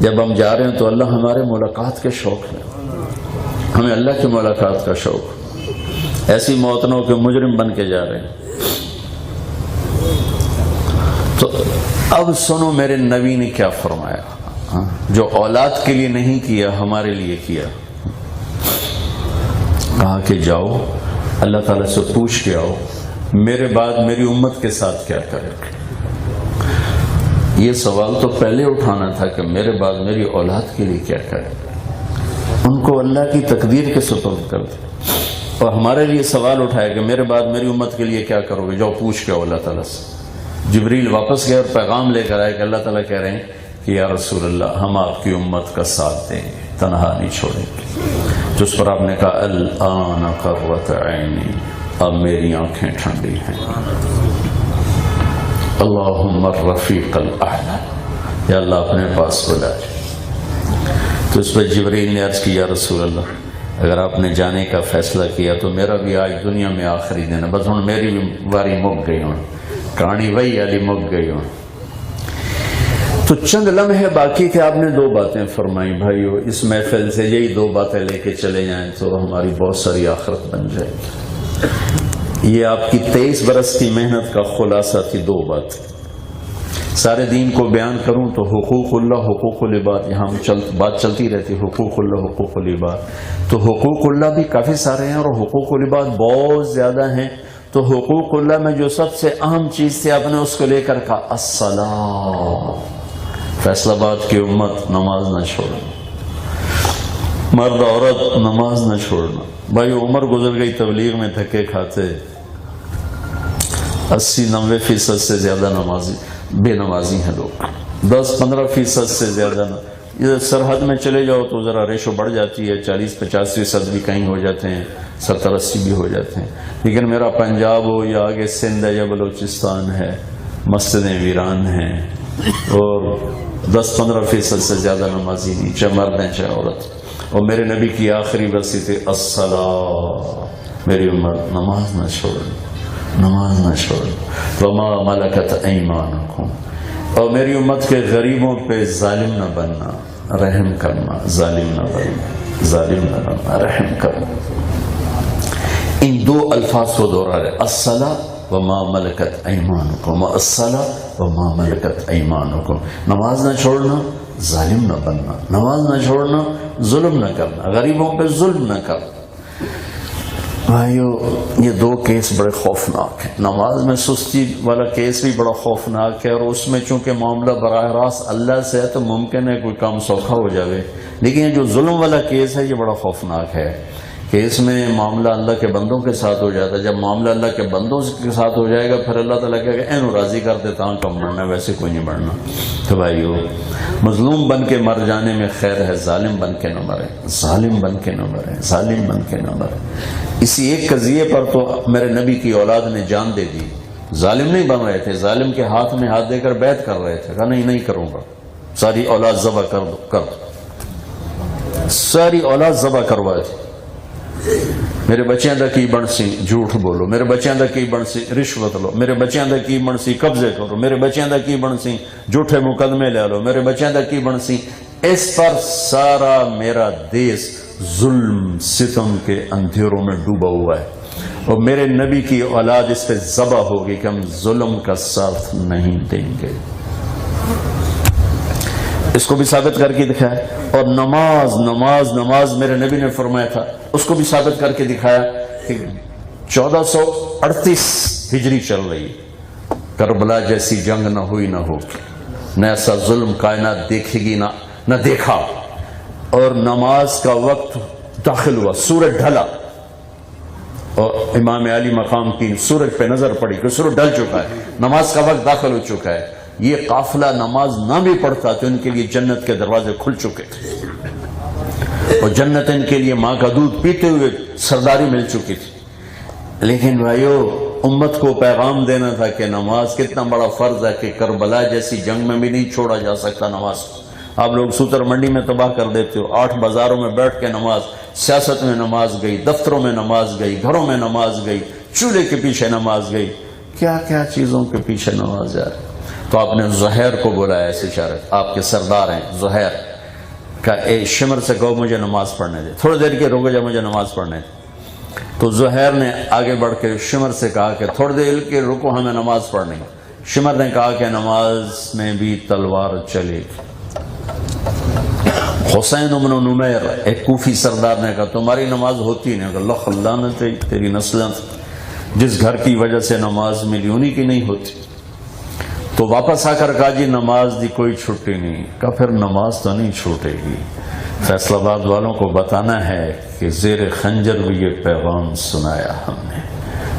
جب ہم جا رہے ہیں تو اللہ ہمارے ملاقات کے شوق میں, ہمیں اللہ کی ملاقات کا شوق. ایسی موت نہ ہو کہ مجرم بن کے جا رہے ہیں. تو اب سنو میرے نبی نے کیا فرمایا, جو اولاد کے لیے نہیں کیا ہمارے لیے کیا. کہا کہ جاؤ اللہ تعالیٰ سے پوچھ کے آؤ میرے بعد میری امت کے ساتھ کیا کرے. یہ سوال تو پہلے اٹھانا تھا کہ میرے بعد میری اولاد کے لیے کیا کرے. ان کو اللہ کی تقدیر کے سپرد کر دے, اور ہمارے لیے سوال اٹھایا کہ میرے بعد میری امت کے لیے کیا کرو گے, جاؤ پوچھ کے آؤ اللہ تعالیٰ سے. جبریل واپس گئے اور پیغام لے کر آئے کہ اللہ تعالیٰ کہہ رہے ہیں کہ یا رسول اللہ ہم آپ کی امت کا ساتھ دیں گے, تنہا نہیں چھوڑیں گے. جس پر آپ نے کہا الآن قرۃ عینی, اب میری آنکھیں ٹھنڈی ہیں. اللہم الرفیق الاعلی, یا اللہ اپنے پاس بلا. تو اس پر جبریل نے عرض کی یا رسول اللہ اگر آپ نے جانے کا فیصلہ کیا تو میرا بھی آج دنیا میں آخری دن ہے, بس ہوں میری بھی واری مک گئی ہوں, کہانی وہی علی مک گئی ہوں. تو چند لمحے باقی تھے, آپ نے دو باتیں فرمائی. بھائیو اس محفل سے یہی دو باتیں لے کے چلے جائیں تو ہماری بہت ساری آخرت بن جائے گی. یہ آپ کی 23 برس کی محنت کا خلاصہ تھی. دو بات, سارے دین کو بیان کروں تو حقوق اللہ حقوق العباد, یہاں بات چلتی رہتی حقوق اللہ حقوق العباد. تو حقوق اللہ بھی کافی سارے ہیں اور حقوق العباد بہت زیادہ ہیں. تو حقوق اللہ میں جو سب سے اہم چیز تھی آپ نے اس کو لے کر کہا الصلاۃ. فیصل آباد کی امت نماز نہ چھوڑنا, مرد عورت نماز نہ چھوڑنا. بھائی عمر گزر گئی تبلیغ میں دھکے کھاتے, 80-90% سے زیادہ نمازی بے نمازی ہیں لوگ, 10-15% سے زیادہ یہ سرحد میں چلے جاؤ تو ذرا ریشو بڑھ جاتی ہے, 40-50% بھی کہیں ہو جاتے ہیں, 70-80 بھی ہو جاتے ہیں. لیکن میرا پنجاب ہو یا آگے سندھ ہے یا بلوچستان ہے, مسجدیں ویران ہیں اور 10-15% سے زیادہ نمازی نہیں, چاہے مرد ہیں چاہے عورت. اور میرے نبی کی آخری وصیت الصلاۃ, میری امت نماز نہ چھوڑنا, نماز نہ چھوڑنا. وما ملکت ایمانکم, اور میری امت کے غریبوں پہ ظالم نہ بننا, رحم کرنا, ظالم نہ بننا, ظالم نہ بننا, رحم کرنا. ان دو الفاظ کو دوہرا رہے, الصلاۃ وما ملکت ایمانکم, الصلاۃ وما ملکت ایمانکم. نماز نہ چھوڑنا, ظالم نہ بننا, نماز نہ چھوڑنا, ظلم نہ کرنا, غریبوں پہ ظلم نہ کرنا. بھائیو یہ دو کیس بڑے خوفناک ہیں. نماز میں سستی والا کیس بھی بڑا خوفناک ہے, اور اس میں چونکہ معاملہ براہ راست اللہ سے ہے تو ممکن ہے کوئی کام سوکھا ہو جائے. لیکن یہ جو ظلم والا کیس ہے یہ بڑا خوفناک ہے کہ اس میں معاملہ اللہ کے بندوں کے ساتھ ہو جاتا ہے. جب معاملہ اللہ کے بندوں کے ساتھ ہو جائے گا پھر اللہ تعالیٰ کہے گا اینو راضی کر دیتا ہوں کم مرنا, ویسے کوئی نہیں مرنا. تو بھائیو مظلوم بن کے مر جانے میں خیر ہے, ظالم بن کے نہ مرے, ظالم بن کے نہ مرے, ظالم بن کے نہ مرے. اسی ایک قضیے پر تو میرے نبی کی اولاد نے جان دے دی. ظالم نہیں بن رہے تھے, ظالم کے ہاتھ میں ہاتھ دے کر بیعت کر رہے تھے, کہا نہیں کروں گا, ساری اولاد ذبح کر دو, ساری اولاد ذبح کروائے تھے. میرے بچیاں دا کی بنسی جھوٹ بولو, میرے بچیاں دا کی بنسی رشوت لو, میرے بچیاں دا کی بنسی قبضے کرو, میرے بچیاں دا کی بنسی جھوٹے مقدمے لے لو, میرے بچیاں دا کی بنسی. اس پر سارا میرا دیس ظلم ستم کے اندھیروں میں ڈوبا ہوا ہے, اور میرے نبی کی اولاد اس پہ ذبح ہوگی کہ ہم ظلم کا ساتھ نہیں دیں گے. اس کو بھی ثابت کر کے دکھایا. اور نماز نماز نماز میرے نبی نے فرمایا تھا, اس کو بھی ثابت کر کے دکھایا کہ 1438 ہجری چل رہی, کربلا جیسی جنگ نہ ہوئی نہ ہوگی, نہ ایسا ظلم کائنات دیکھے گی نہ دیکھا. اور نماز کا وقت داخل ہوا, سورج ڈھلا, اور امام علی مقام کی سورج پہ نظر پڑی کہ سورج ڈھل چکا ہے, نماز کا وقت داخل ہو چکا ہے. یہ قافلہ نماز نہ بھی پڑھتا تو ان کے لیے جنت کے دروازے کھل چکے تھے, اور جنت ان کے لیے ماں کا دودھ پیتے ہوئے سرداری مل چکی تھی. لیکن بھائیو امت کو پیغام دینا تھا کہ نماز کتنا بڑا فرض ہے, کہ کربلا جیسی جنگ میں بھی نہیں چھوڑا جا سکتا نماز کو. آپ لوگ سوتر منڈی میں تباہ کر دیتے ہو, 8 بازاروں میں بیٹھ کے نماز, سیاست میں نماز گئی, دفتروں میں نماز گئی, گھروں میں نماز گئی, چولہے کے پیچھے نماز گئی, کیا کیا چیزوں کے پیچھے نماز جا رہی. تو آپ نے زہیر کو بلایا, ایسے اشارت آپ کے سردار ہیں زہیر کا, اے شمر سے کہو مجھے نماز پڑھنے دے, تھوڑی دیر کے رکو جا مجھے نماز پڑھنے دے. تو زہیر نے آگے بڑھ کے شمر سے کہا کہ تھوڑی دیر کے رکو ہمیں نماز پڑھنی. شمر نے کہا کہ نماز میں بھی تلوار چلے گی. حسین بن نمیر ایک کوفی سردار نے کہا تمہاری نماز ہوتی نہیں. اللہ لعنت تیری نسلیں, جس گھر کی وجہ سے نماز ملی انہی کی نہیں ہوتی. تو واپس آ کر کہا جی نماز دی کوئی چھٹی نہیں. کہا پھر نماز تو نہیں چھوٹے گی. فیصل آباد والوں کو بتانا ہے کہ زیر خنجر بھی یہ پیغام سنایا ہم نے,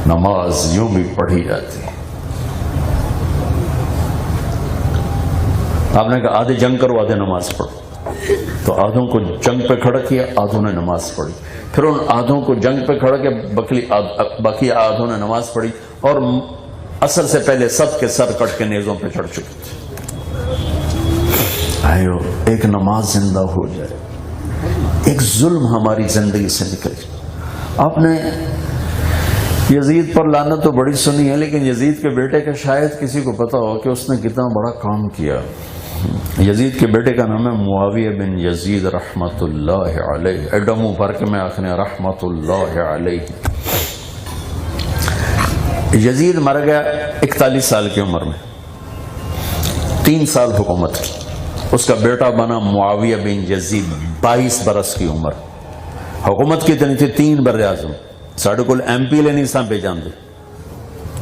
نماز یوں بھی پڑھی جاتی. آپ نے کہا آدھے جنگ کرو آدھے نماز پڑھو. تو آدھوں کو جنگ پہ کھڑا کیا, آدھوں نے نماز پڑھی. پھر ان آدھوں کو جنگ پہ کھڑا کیا, باقی آدھوں نے نماز پڑھی. اور اثر سے پہلے سب کے سر کٹ کے نیزوں پہ چڑھ چکے تھے. آئیو ایک نماز زندہ ہو جائے, ایک ظلم ہماری زندگی سے نکل جائے. آپ نے یزید پر لعنت تو بڑی سنی ہے, لیکن یزید کے بیٹے کا شاید کسی کو پتا ہو کہ اس نے کتنا بڑا کام کیا. یزید کے بیٹے کا نام ہے معاویہ بن یزید رحمت اللہ علیہ. ایڈمو بھر کے میں آخنے رحمت اللہ علیہ. یزید مر گیا 41 سال کی عمر میں, 3 سال حکومت کی. اس کا بیٹا بنا معاویہ بن یزید 22 برس کی عمر. حکومت کی تنی تھی 3 بر اعظم. ساڑھے کل ایم پی لے نہیں ساں پہ جاندے,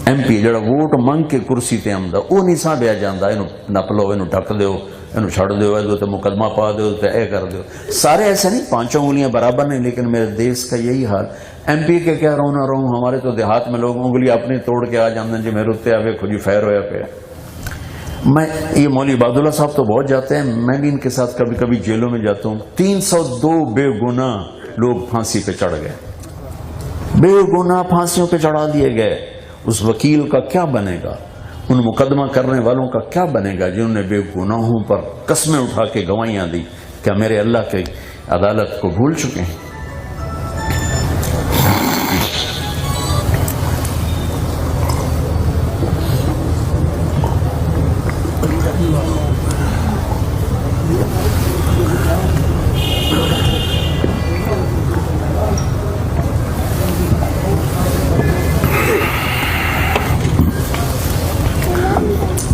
ایم پی جڑا ووٹ منگ کے کرسی تے آمدا وہ نہیں ساں پہ جاندا. اینو نپ لو, اینو ڈھک دیو, اینو چھڑ دیو, اینو تے مقدمہ پا دیو, تے اے کر دیو. سارے ایسے نہیں, 5 انگلیاں برابر نہیں, لیکن میرے دیس کا یہی حال. ایم پی کے کیا رونا رہوں, ہمارے تو دیہات میں لوگ انگلی اپنی توڑ کے آ جاندے جی میرے اتنے آوے کھجی فیر ہویا پہ. میں یہ مولوی عباداللہ صاحب تو بہت جاتے ہیں, میں بھی ان کے ساتھ کبھی کبھی جیلوں میں جاتا ہوں. 302 بے گناہ لوگ پھانسی پہ چڑھ گئے, بے گناہ پھانسیوں پہ چڑھا دیے گئے. اس وکیل کا کیا بنے گا, ان مقدمہ کرنے والوں کا کیا بنے گا جنہوں نے بے گناہوں پر قسمیں اٹھا کے گواہیاں دی. کیا میرے اللہ کے عدالت کو بھول چکے ہیں؟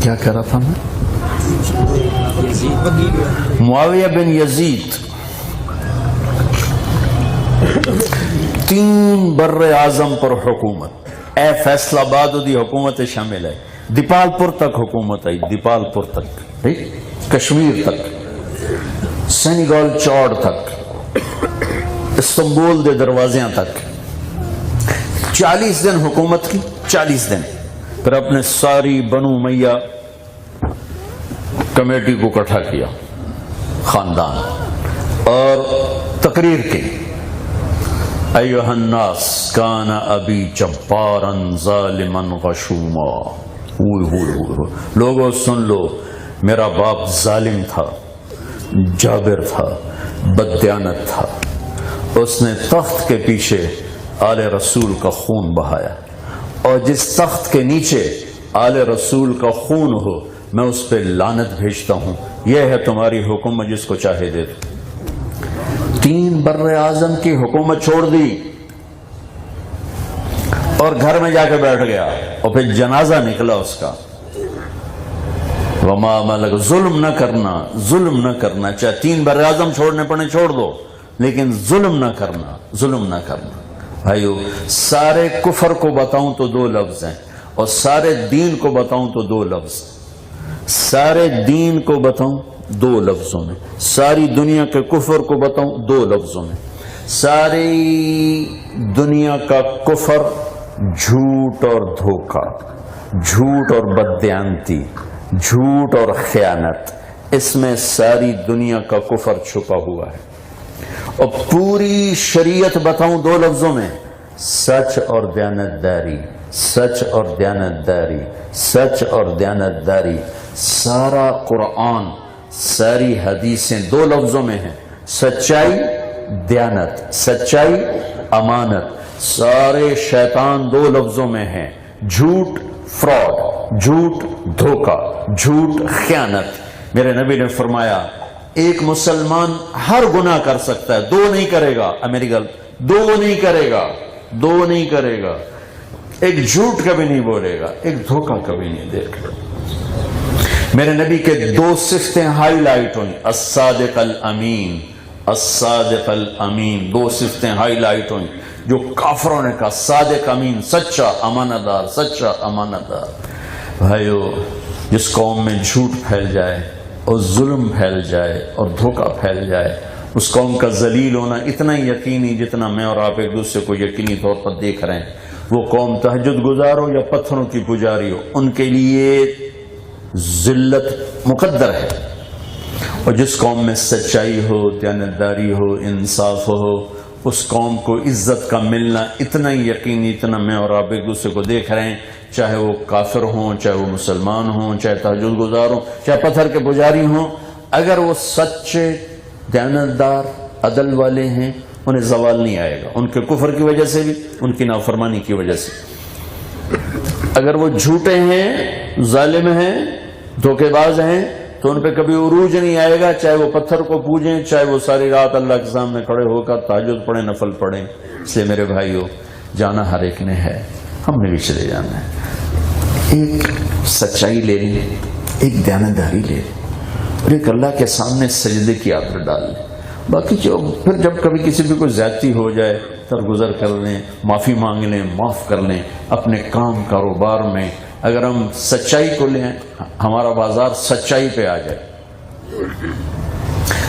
کیا کہہ رہا تھا میں؟ معاویہ بن یزید 3 بر اعظم پر حکومت. اے فیصل آباد دی حکومت شامل ہے, دیپال پور تک حکومت آئی, دیپال پور تک, کشمیر تک, سینیگال چوڑ تک, استنبول دے دروازیاں تک 40 دن حکومت کی، 40 دن. پھر اپنے ساری بنو امیہ کمیٹی کو اکٹھا کیا، خاندان، اور تقریر کی، ایھا الناس کان ابی جبارا ظالما غشوما. لوگوں سن لو، میرا باپ ظالم تھا، جابر تھا، بددیانت تھا. اس نے تخت کے پیچھے آل رسول کا خون بہایا، اور جس تخت کے نیچے آل رسول کا خون ہو میں اس پہ لعنت بھیجتا ہوں. یہ ہے تمہاری حکومت، جس کو چاہے دے دو. 3 بر اعظم کی حکومت چھوڑ دی اور گھر میں جا کے بیٹھ گیا، اور پھر جنازہ نکلا اس کا. وما ملک، ظلم نہ کرنا، ظلم نہ کرنا. چاہے 3 بر اعظم چھوڑنے پڑے چھوڑ دو، لیکن ظلم نہ کرنا، ظلم نہ کرنا. بھائیو، سارے کفر کو بتاؤں تو 2 لفظ ہیں، اور سارے دین کو بتاؤں تو 2 لفظ. سارے دین کو بتاؤں 2 لفظوں میں، ساری دنیا کے کفر کو بتاؤں 2 لفظوں میں. ساری دنیا کا کفر جھوٹ اور دھوکہ، جھوٹ اور بددیانتی، جھوٹ اور خیانت، اس میں ساری دنیا کا کفر چھپا ہوا ہے. اور پوری شریعت بتاؤں 2 لفظوں میں، سچ اور دیانتداری، سچ اور دیانتداری، سچ اور دیانتداری. سارا قرآن، ساری حدیثیں 2 لفظوں میں ہیں، سچائی، دیانت، سچائی، امانت. سارے شیطان 2 لفظوں میں ہیں، جھوٹ، فراڈ، جھوٹ، دھوکہ، جھوٹ، خیانت. میرے نبی نے فرمایا ایک مسلمان ہر گناہ کر سکتا ہے، 2 نہیں کرے گا. امریکہ 2 نہیں کرے گا، 2 نہیں کرے گا. ایک جھوٹ کبھی نہیں بولے گا، ایک دھوکہ کبھی نہیں دے گا. میرے نبی کے 2 صفتیں ہائی لائٹ ہوئیں، الصادق الامین، الصادق الامین. 2 صفتیں ہائی لائٹ ہوئیں جو کافروں نے کہا، صادق امین، سچا امانت دار، سچا امانت دار. بھائیو، جس قوم میں جھوٹ پھیل جائے اور ظلم پھیل جائے اور دھوکہ پھیل جائے، اس قوم کا ذلیل ہونا اتنا ہی یقینی جتنا میں اور آپ ایک دوسرے کو یقینی طور پر دیکھ رہے ہیں. وہ قوم تہجد گزار ہو یا پتھروں کی پجاری ہو، ان کے لیے ذلت مقدر ہے. اور جس قوم میں سچائی ہو، دیانتداری ہو، انصاف ہو، اس قوم کو عزت کا ملنا اتنا ہی یقینی اتنا میں اور آپ ایک دوسرے کو دیکھ رہے ہیں، چاہے وہ کافر ہوں، چاہے وہ مسلمان ہوں، چاہے تہجد گزار ہوں، چاہے پتھر کے پجاری ہوں. اگر وہ سچے، دیانتدار، عدل والے ہیں، انہیں زوال نہیں آئے گا، ان کے کفر کی وجہ سے بھی، ان کی نافرمانی کی وجہ سے. اگر وہ جھوٹے ہیں، ظالم ہیں، دھوکے باز ہیں، تو ان پہ کبھی عروج نہیں آئے گا، چاہے وہ پتھر کو پوجیں، چاہے وہ ساری رات اللہ کے سامنے کھڑے ہو کر تہجد پڑھیں، نفل پڑھیں. اس لیے میرے بھائیو، جانا ہر ایک نے ہے، ہم نے بھی چلے جانا ہے. ایک سچائی لے لیں، ایک دیانتداری لے لیں، اور ایک اللہ کے سامنے سجدے کی عادت ڈال لیں. باقی جو پھر جب کبھی کسی بھی کوئی زیادتی ہو جائے، درگزر کر لیں، معافی مانگ لیں، معاف کر لیں. اپنے کام کاروبار میں اگر ہم سچائی کو لیں، ہمارا بازار سچائی پہ آ جائے.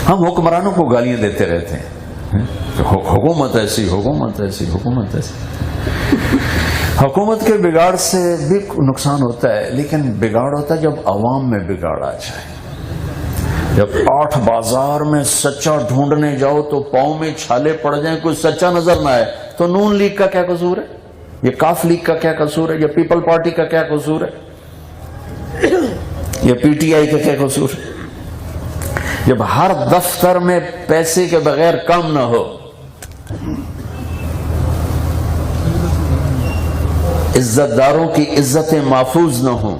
ہم حکمرانوں کو گالیاں دیتے رہتے ہیں، حکومت ایسی، حکومت ایسی، حکومت ایسی. حکومت کے بگاڑ سے بھی نقصان ہوتا ہے، لیکن بگاڑ ہوتا ہے جب عوام میں بگاڑ آ جائے. جب 8 بازار میں سچا ڈھونڈنے جاؤ تو پاؤں میں چھالے پڑ جائیں، کوئی سچا نظر نہ آئے، تو نون لیگ کا کیا قصور ہے؟ یہ کاف لیگ کا کیا قصور ہے؟ یہ پیپل پارٹی کا کیا قصور ہے؟ یہ پی ٹی آئی کا کیا قصور ہے؟ جب ہر دفتر میں پیسے کے بغیر کام نہ ہو، عزت داروں کی عزتیں محفوظ نہ ہوں،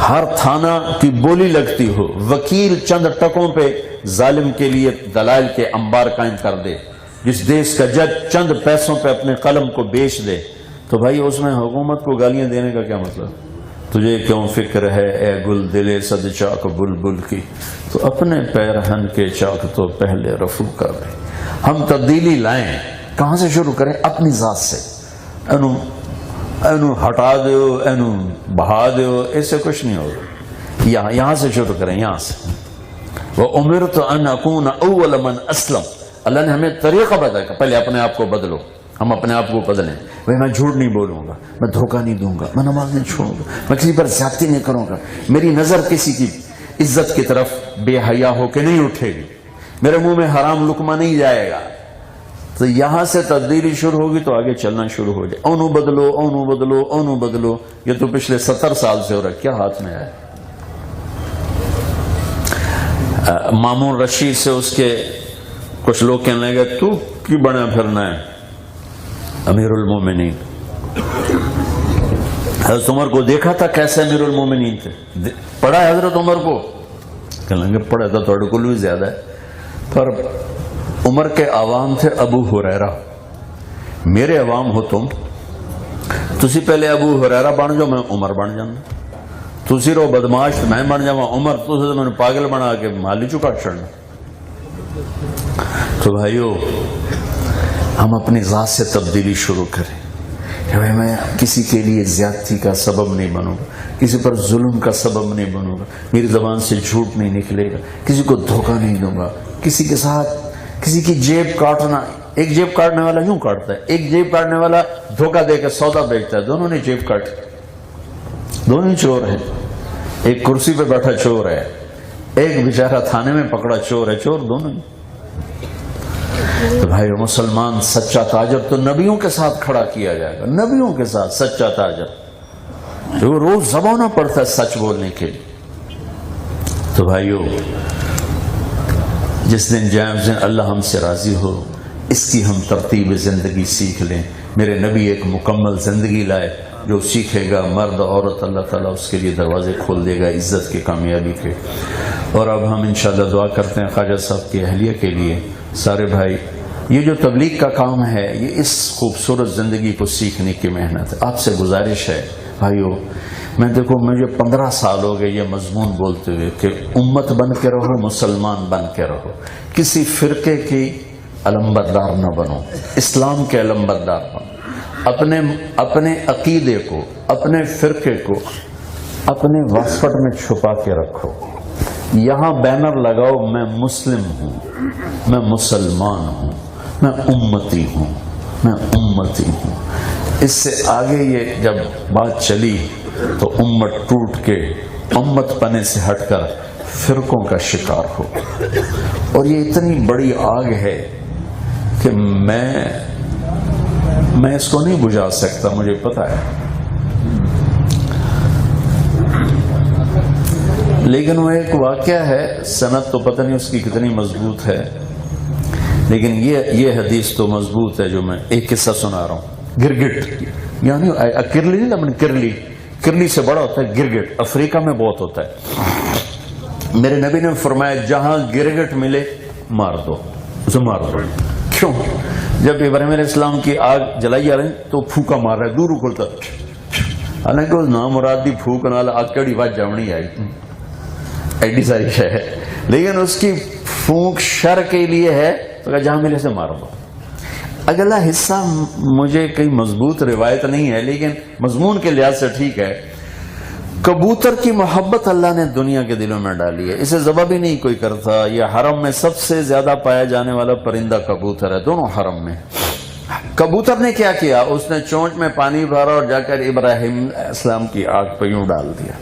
ہر تھانہ کی بولی لگتی ہو، وکیل چند ٹکوں پہ ظالم کے لیے دلائل کے انبار قائم کر دے، جس دیش کا جج چند پیسوں پہ اپنے قلم کو بیچ دے، تو بھائی اس میں حکومت کو گالیاں دینے کا کیا مطلب؟ تجھے کیوں فکر ہے اے گل دلے صد چاک بلبل کی، تو اپنے پیرہن کے چاک تو پہلے رفو کر دے. ہم تبدیلی لائیں، کہاں سے شروع کریں؟ اپنی ذات سے. اینو ہٹا دیو، اینو بہا دیو، ایسے کچھ نہیں ہوگا. یہاں سے شروع کریں، یہاں سے. وَأُمِرْتُ أَنْ أَكُونَ أَوَّلَ مَنْ أَسْلَمَ. اللہ نے ہمیں طریقہ بتایا کہ پہلے اپنے آپ کو بدلو، ہم اپنے آپ کو بدلیں. بھائی میں جھوٹ نہیں بولوں گا، میں دھوکہ نہیں دوں گا، میں نماز نہیں چھوڑوں گا، میں کسی پر زیادتی نہیں کروں گا، میری نظر کسی کی عزت کی طرف بے حیا ہو کے نہیں اٹھے گی، میرے منہ میں حرام لقمہ نہیں جائے گا. تو یہاں سے تبدیلی شروع ہوگی تو آگے چلنا شروع ہو جائے. اونو بدلو، اونو بدلو، اونو بدلو، یہ تو پچھلے 70 سال سے ہو رہا ہے، کیا ہاتھ میں آئے. مامون رشید سے اس کے کچھ لوگ کہنے لگے تو کی بنا پھرنا ہے امیر المومنین. حضرت عمر کو دیکھا تھا کیسے امیر المومنین تھے، پڑھا ہے حضرت عمر کو، کہنے لگے پڑھا تھا تھوڑے کو بھی زیادہ ہے. پر عمر کے عوام تھے ابو ہریرہ، میرے عوام ہو تسی پہلے ابو ہریرہ بن جاؤ، میں عمر بن جانا. تسی رو بدماش میں بن جاؤں عمر، تسی تو میں پاگل بنا کے مالی چکا چھڑنا. تو بھائیو ہم اپنی ذات سے تبدیلی شروع کریں کہ بھائی میں کسی کے لیے زیادتی کا سبب نہیں بنوں گا، کسی پر ظلم کا سبب نہیں بنوں گا، میری زبان سے جھوٹ نہیں نکلے گا، کسی کو دھوکہ نہیں دوں گا، کسی کے ساتھ کسی کی جیب کاٹنا. ایک جیب کاٹنے والا یوں کاٹتا ہے، ایک جیب کاٹنے والا دھوکہ دے کے سودا بیچتا ہے، دونوں نے جیب کاٹی، دونوں ہی چور ہیں. ایک کرسی پہ بیٹھا چور ہے، ایک بیچارہ تھانے میں پکڑا چور ہے، چور دونوں ہی. تو بھائی مسلمان سچا تاجر تو نبیوں کے ساتھ کھڑا کیا جائے گا، نبیوں کے ساتھ سچا تاجر جو روز زبانہ پڑتا ہے سچ بولنے کے لیے. تو بھائیو جس دن جائیں اللہ ہم سے راضی ہو، اس کی ہم ترتیب زندگی سیکھ لیں. میرے نبی ایک مکمل زندگی لائے، جو سیکھے گا مرد عورت اللہ تعالیٰ اس کے لیے دروازے کھول دے گا عزت کے، کامیابی کے. اور اب ہم انشاءاللہ دعا کرتے ہیں خواجہ صاحب کی اہلیہ کے لیے. سارے بھائی یہ جو تبلیغ کا کام ہے یہ اس خوبصورت زندگی کو سیکھنے کی محنت ہے. آپ سے گزارش ہے بھائیو، میں دیکھو مجھے 15 سال ہو گئے یہ مضمون بولتے ہوئے کہ امت بن کے رہو، مسلمان بن کے رہو، کسی فرقے کی علمبردار نہ بنو، اسلام کے علمبردار بنو. اپنے عقیدے کو، اپنے فرقے کو اپنے واسکٹ میں چھپا کے رکھو. یہاں بینر لگاؤ میں مسلم ہوں، میں مسلمان ہوں، میں امتی ہوں، میں امتی ہوں. اس سے آگے یہ جب بات چلی تو امت ٹوٹ کے امت پنے سے ہٹ کر فرقوں کا شکار ہو. اور یہ اتنی بڑی آگ ہے کہ میں اس کو نہیں بجھا سکتا، مجھے پتا ہے. لیکن وہ ایک واقعہ ہے، سند تو پتہ نہیں اس کی کتنی مضبوط ہے، لیکن یہ حدیث تو مضبوط ہے جو میں ایک قصہ سنا رہا ہوں. گرگٹ یعنی کرلی نہیں اپنی کرلی سے بڑا ہوتا ہے گرگٹ، افریقہ میں بہت ہوتا ہے. میرے نبی نے فرمایا جہاں گرگٹ ملے مار دو، اسے مار دو. کیوں؟ جب ابراہیم علیہ السلام کی آگ جلائی جا رہی تو پھوکا مار رہا ہے، دور کھولتا. حالانکہ اس نامرادی پھوک نال آگ کڑی بات جمنی آئی ایڈی ساری شے ہے، لیکن اس کی پھونک شر کے لیے ہے تو جہاں ملے سے مار دو. اگلا حصہ مجھے کئی مضبوط روایت نہیں ہے لیکن مضمون کے لحاظ سے ٹھیک ہے. کبوتر کی محبت اللہ نے دنیا کے دلوں میں ڈالی ہے، اسے ذبح بھی نہیں کوئی کرتا. یہ حرم میں سب سے زیادہ پایا جانے والا پرندہ کبوتر ہے، دونوں حرم میں. کبوتر نے کیا کیا؟ اس نے چونچ میں پانی بھرا اور جا کر ابراہیم السلام کی آگ پہ یوں ڈال دیا.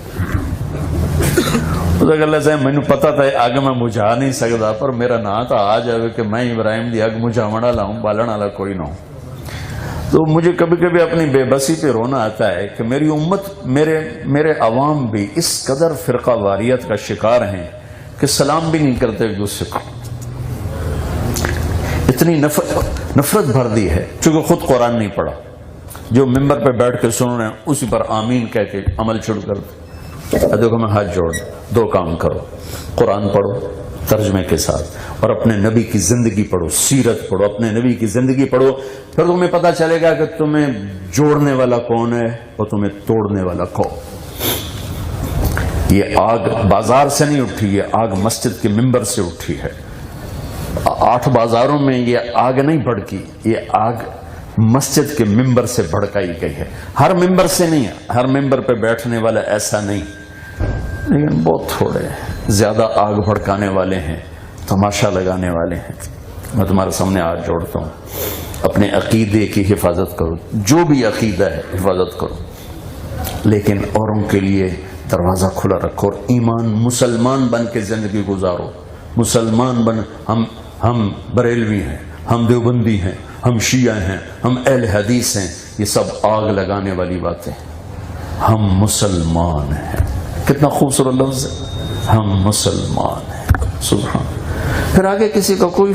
اللہ صاحب مینو پتا تھا آگ میں مجھا نہیں سکتا، پر میرا نا تو آ جائے کہ میں ابراہیم دی اگ مجھاونا لاؤں، بالن والا کوئی نہ ہوں. تو مجھے کبھی کبھی اپنی بے بسی پہ رونا آتا ہے کہ میری امت، میرے عوام بھی اس قدر فرقہ واریت کا شکار ہیں کہ سلام بھی نہیں کرتے ایک دوسرے کو. اتنی نفرت بھر دی ہے، چونکہ خود قرآن نہیں پڑھا، جو ممبر پہ بیٹھ کے سن رہے ہیں اسی پر آمین کہہ کے عمل شروع کر دیں. دیکھو میں ہاتھ جوڑ، دو کام کرو، قرآن پڑھو ترجمے کے ساتھ اور اپنے نبی کی زندگی پڑھو، سیرت پڑھو، اپنے نبی کی زندگی پڑھو. پھر تمہیں پتہ چلے گا کہ تمہیں جوڑنے والا کون ہے اور تمہیں توڑنے والا کون. یہ آگ بازار سے نہیں اٹھی، یہ آگ مسجد کے ممبر سے اٹھی ہے. 8 بازاروں میں یہ آگ نہیں بھڑکی، یہ آگ مسجد کے ممبر سے بھڑکائی گئی ہے. ہر ممبر سے نہیں، ہر ممبر پہ بیٹھنے والا ایسا نہیں، لیکن بہت تھوڑے زیادہ آگ بھڑکانے والے ہیں، تماشا لگانے والے ہیں. میں تمہارے سامنے ہاتھ جوڑتا ہوں، اپنے عقیدے کی حفاظت کرو، جو بھی عقیدہ ہے حفاظت کرو، لیکن اوروں کے لیے دروازہ کھلا رکھو اور ایمان مسلمان بن کے زندگی گزارو. مسلمان بن، ہم بریلوی ہیں، ہم دیوبندی ہیں، ہم شیعہ ہیں، ہم اہل حدیث ہیں، یہ سب آگ لگانے والی باتیں. ہم مسلمان ہیں. کتنا خوبصورت لفظ ہے، ہم مسلمان ہیں. سبحان. پھر آگے کسی کا کوئی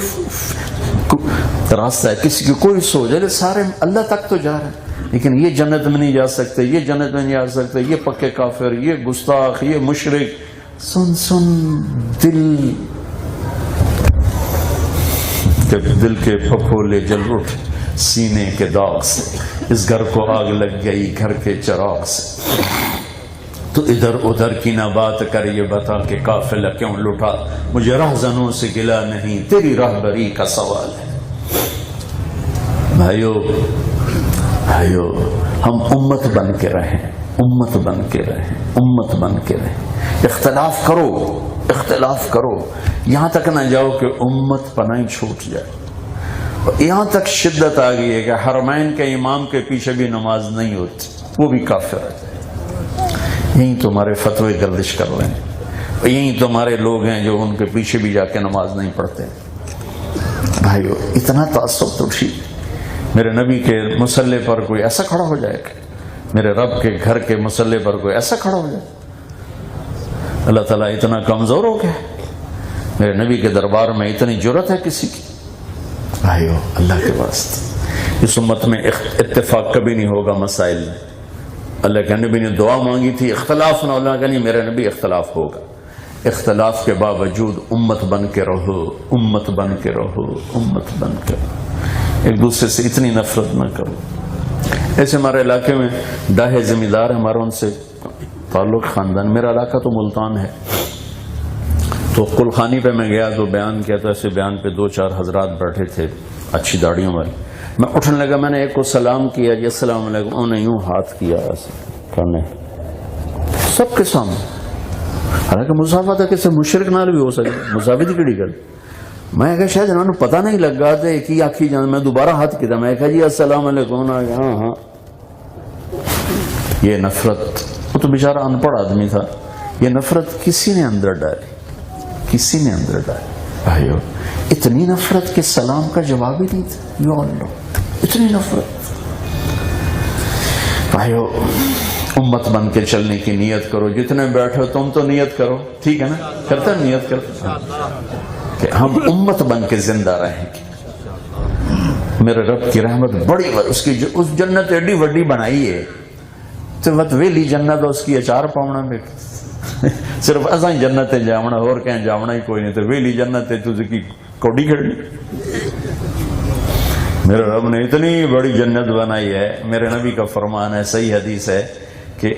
راستہ ہے، کسی کی کوئی سوچ ہے، سارے اللہ تک تو جا رہے ہیں، لیکن یہ جنت میں نہیں جا سکتے، یہ جنت میں نہیں جا سکتے، یہ پکے کافر، یہ گستاخ، یہ مشرک. سن دل کے پھپھولے جل اٹھ سینے کے داغ سے، اس گھر کو آگ لگ گئی گھر کے چراغ سے. تو ادھر ادھر کی نہ بات کر، یہ بتا کہ قافلہ کیوں لٹا، مجھے راہزنوں سے گلا نہیں، تیری راہبری کا سوال ہے. بھائیو ہم امت بن کے رہیں، امت بن کے رہیں، امت بن کے رہیں. اختلاف کرو، یہاں تک نہ جاؤ کہ امت پناہی چھوٹ جائے. یہاں تک شدت آ گئی ہے کہ حرمین کے امام کے پیچھے بھی نماز نہیں ہوتی، وہ بھی کافر ہے. یہیں تمہارے فتوے گردش کر رہے ہیں، یہیں تمہارے لوگ ہیں جو ان کے پیچھے بھی جا کے نماز نہیں پڑھتے. بھائیو اتنا تعصب تو ٹھیک، میرے نبی کے مصلی پر کوئی ایسا کھڑا ہو جائے گا، میرے رب کے گھر کے مصلی پر کوئی ایسا کھڑا ہو جائے. اللہ تعالیٰ اتنا کمزور ہو گیا، میرے نبی کے دربار میں اتنی جرت ہے کسی کی. بھائیو اللہ کے واسطے اس امت میں اتفاق کبھی نہیں ہوگا مسائل میں. اللہ کے نبی نے دعا مانگی تھی اختلاف نہ، اللہ کا نہیں، میرے نبی اختلاف ہوگا. اختلاف کے باوجود امت بن کے رہو، امت بن کے رہو، امت بن کے رہو. ایک دوسرے سے اتنی نفرت نہ کرو. ایسے ہمارے علاقے میں ڈاہے زمیندار ہیں، ہمارا ان سے تعلق خاندان. میرا علاقہ تو ملتان ہے، تو قلخانی پہ میں گیا تو بیان کیا تھا. ایسے بیان پہ 2-4 حضرات بیٹھے تھے اچھی داڑیوں والے. میں اٹھنے لگا، میں نے ایک کو سلام کیا، جی السلام علیکم. انہوں نے یوں ہاتھ کیا ایسے کرنے سب کے سامنے. حالانکہ مسافہ تھا، کسی مشرک نال بھی ہو سکے، مسافی کی کڑی گل. میں کہا شاید انہوں نے پتہ نہیں لگا تھا ایک ہی آنکھی جان. میں دوبارہ ہاتھ کیا، میں کہا جی السلام علیکم. ہاں یہ نفرت، وہ تو بیچارہ ان پڑھ آدمی تھا، یہ نفرت کسی نے اندر ڈالی، کسی نے اندر ڈالی. بھائیو اتنی نفرت کہ سلام کا جواب ہی نہیں تھا. یا اللہ اتنی نفرت. بھائیو امت بن کے چلنے کی نیت کرو. جتنے بیٹھے ہو تم تو نیت کرو، ٹھیک ہے نا؟ کرتا نیت کرو کہ ہم امت بن کے زندہ رہیں گے. میرے رب کی رحمت بڑی، اس کی اس جنت ایڈی وڈی بنائی ہے تو مت ویلی جنت اس کی اچار پاؤنا میں صرف اساں ہی جنت جاونا، اور کہیں جاونا ہی کوئی نہیں. تو ویلی جنت تجھ کی کوڈی کھڑنی. میرے رب نے اتنی بڑی جنت بنائی ہے. میرے نبی کا فرمان ہے، صحیح حدیث ہے کہ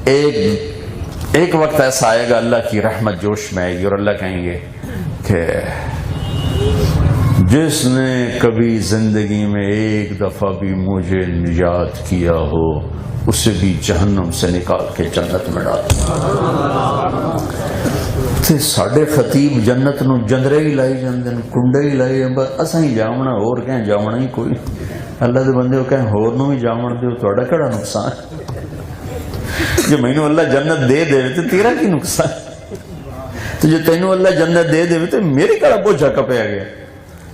ایک وقت ایسا آئے گا اللہ کی رحمت جوش میں آئے گی، اور اللہ کہیں گے کہ جس نے کبھی زندگی میں ایک دفعہ بھی مجھے نجات کیا ہو اسے بھی جہنم سے نکال کے جنت میں ڈال. تے ساڈے خطیب جنت نو جندرے ہی لائی جاندے نے، کنڈے ہی لائی جاندے، بس اساں ہی جاونا، اور کہیں جاونا ہی کوئی. اللہ دے بندے کہیں ہور نو ہی جاون دیو، تہاڈا کیڑا نقصان؟ جو مینوں اللہ جنت دے دے تے تیرا کی نقصان؟ تو جو تینوں اللہ جنت دے دے تے میری کڑا بوجھا کپیا گیا.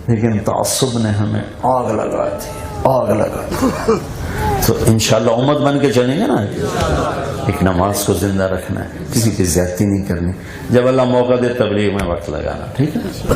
لیکن تعصب نے ہمیں آگ لگا دی، آگ لگا دی. تو انشاءاللہ امت بن کے چلیں گے نا. ایک نماز کو زندہ رکھنا ہے، کسی کی زیادتی نہیں کرنی. جب اللہ موقع دے تبلیغ میں وقت لگانا، ٹھیک ہے.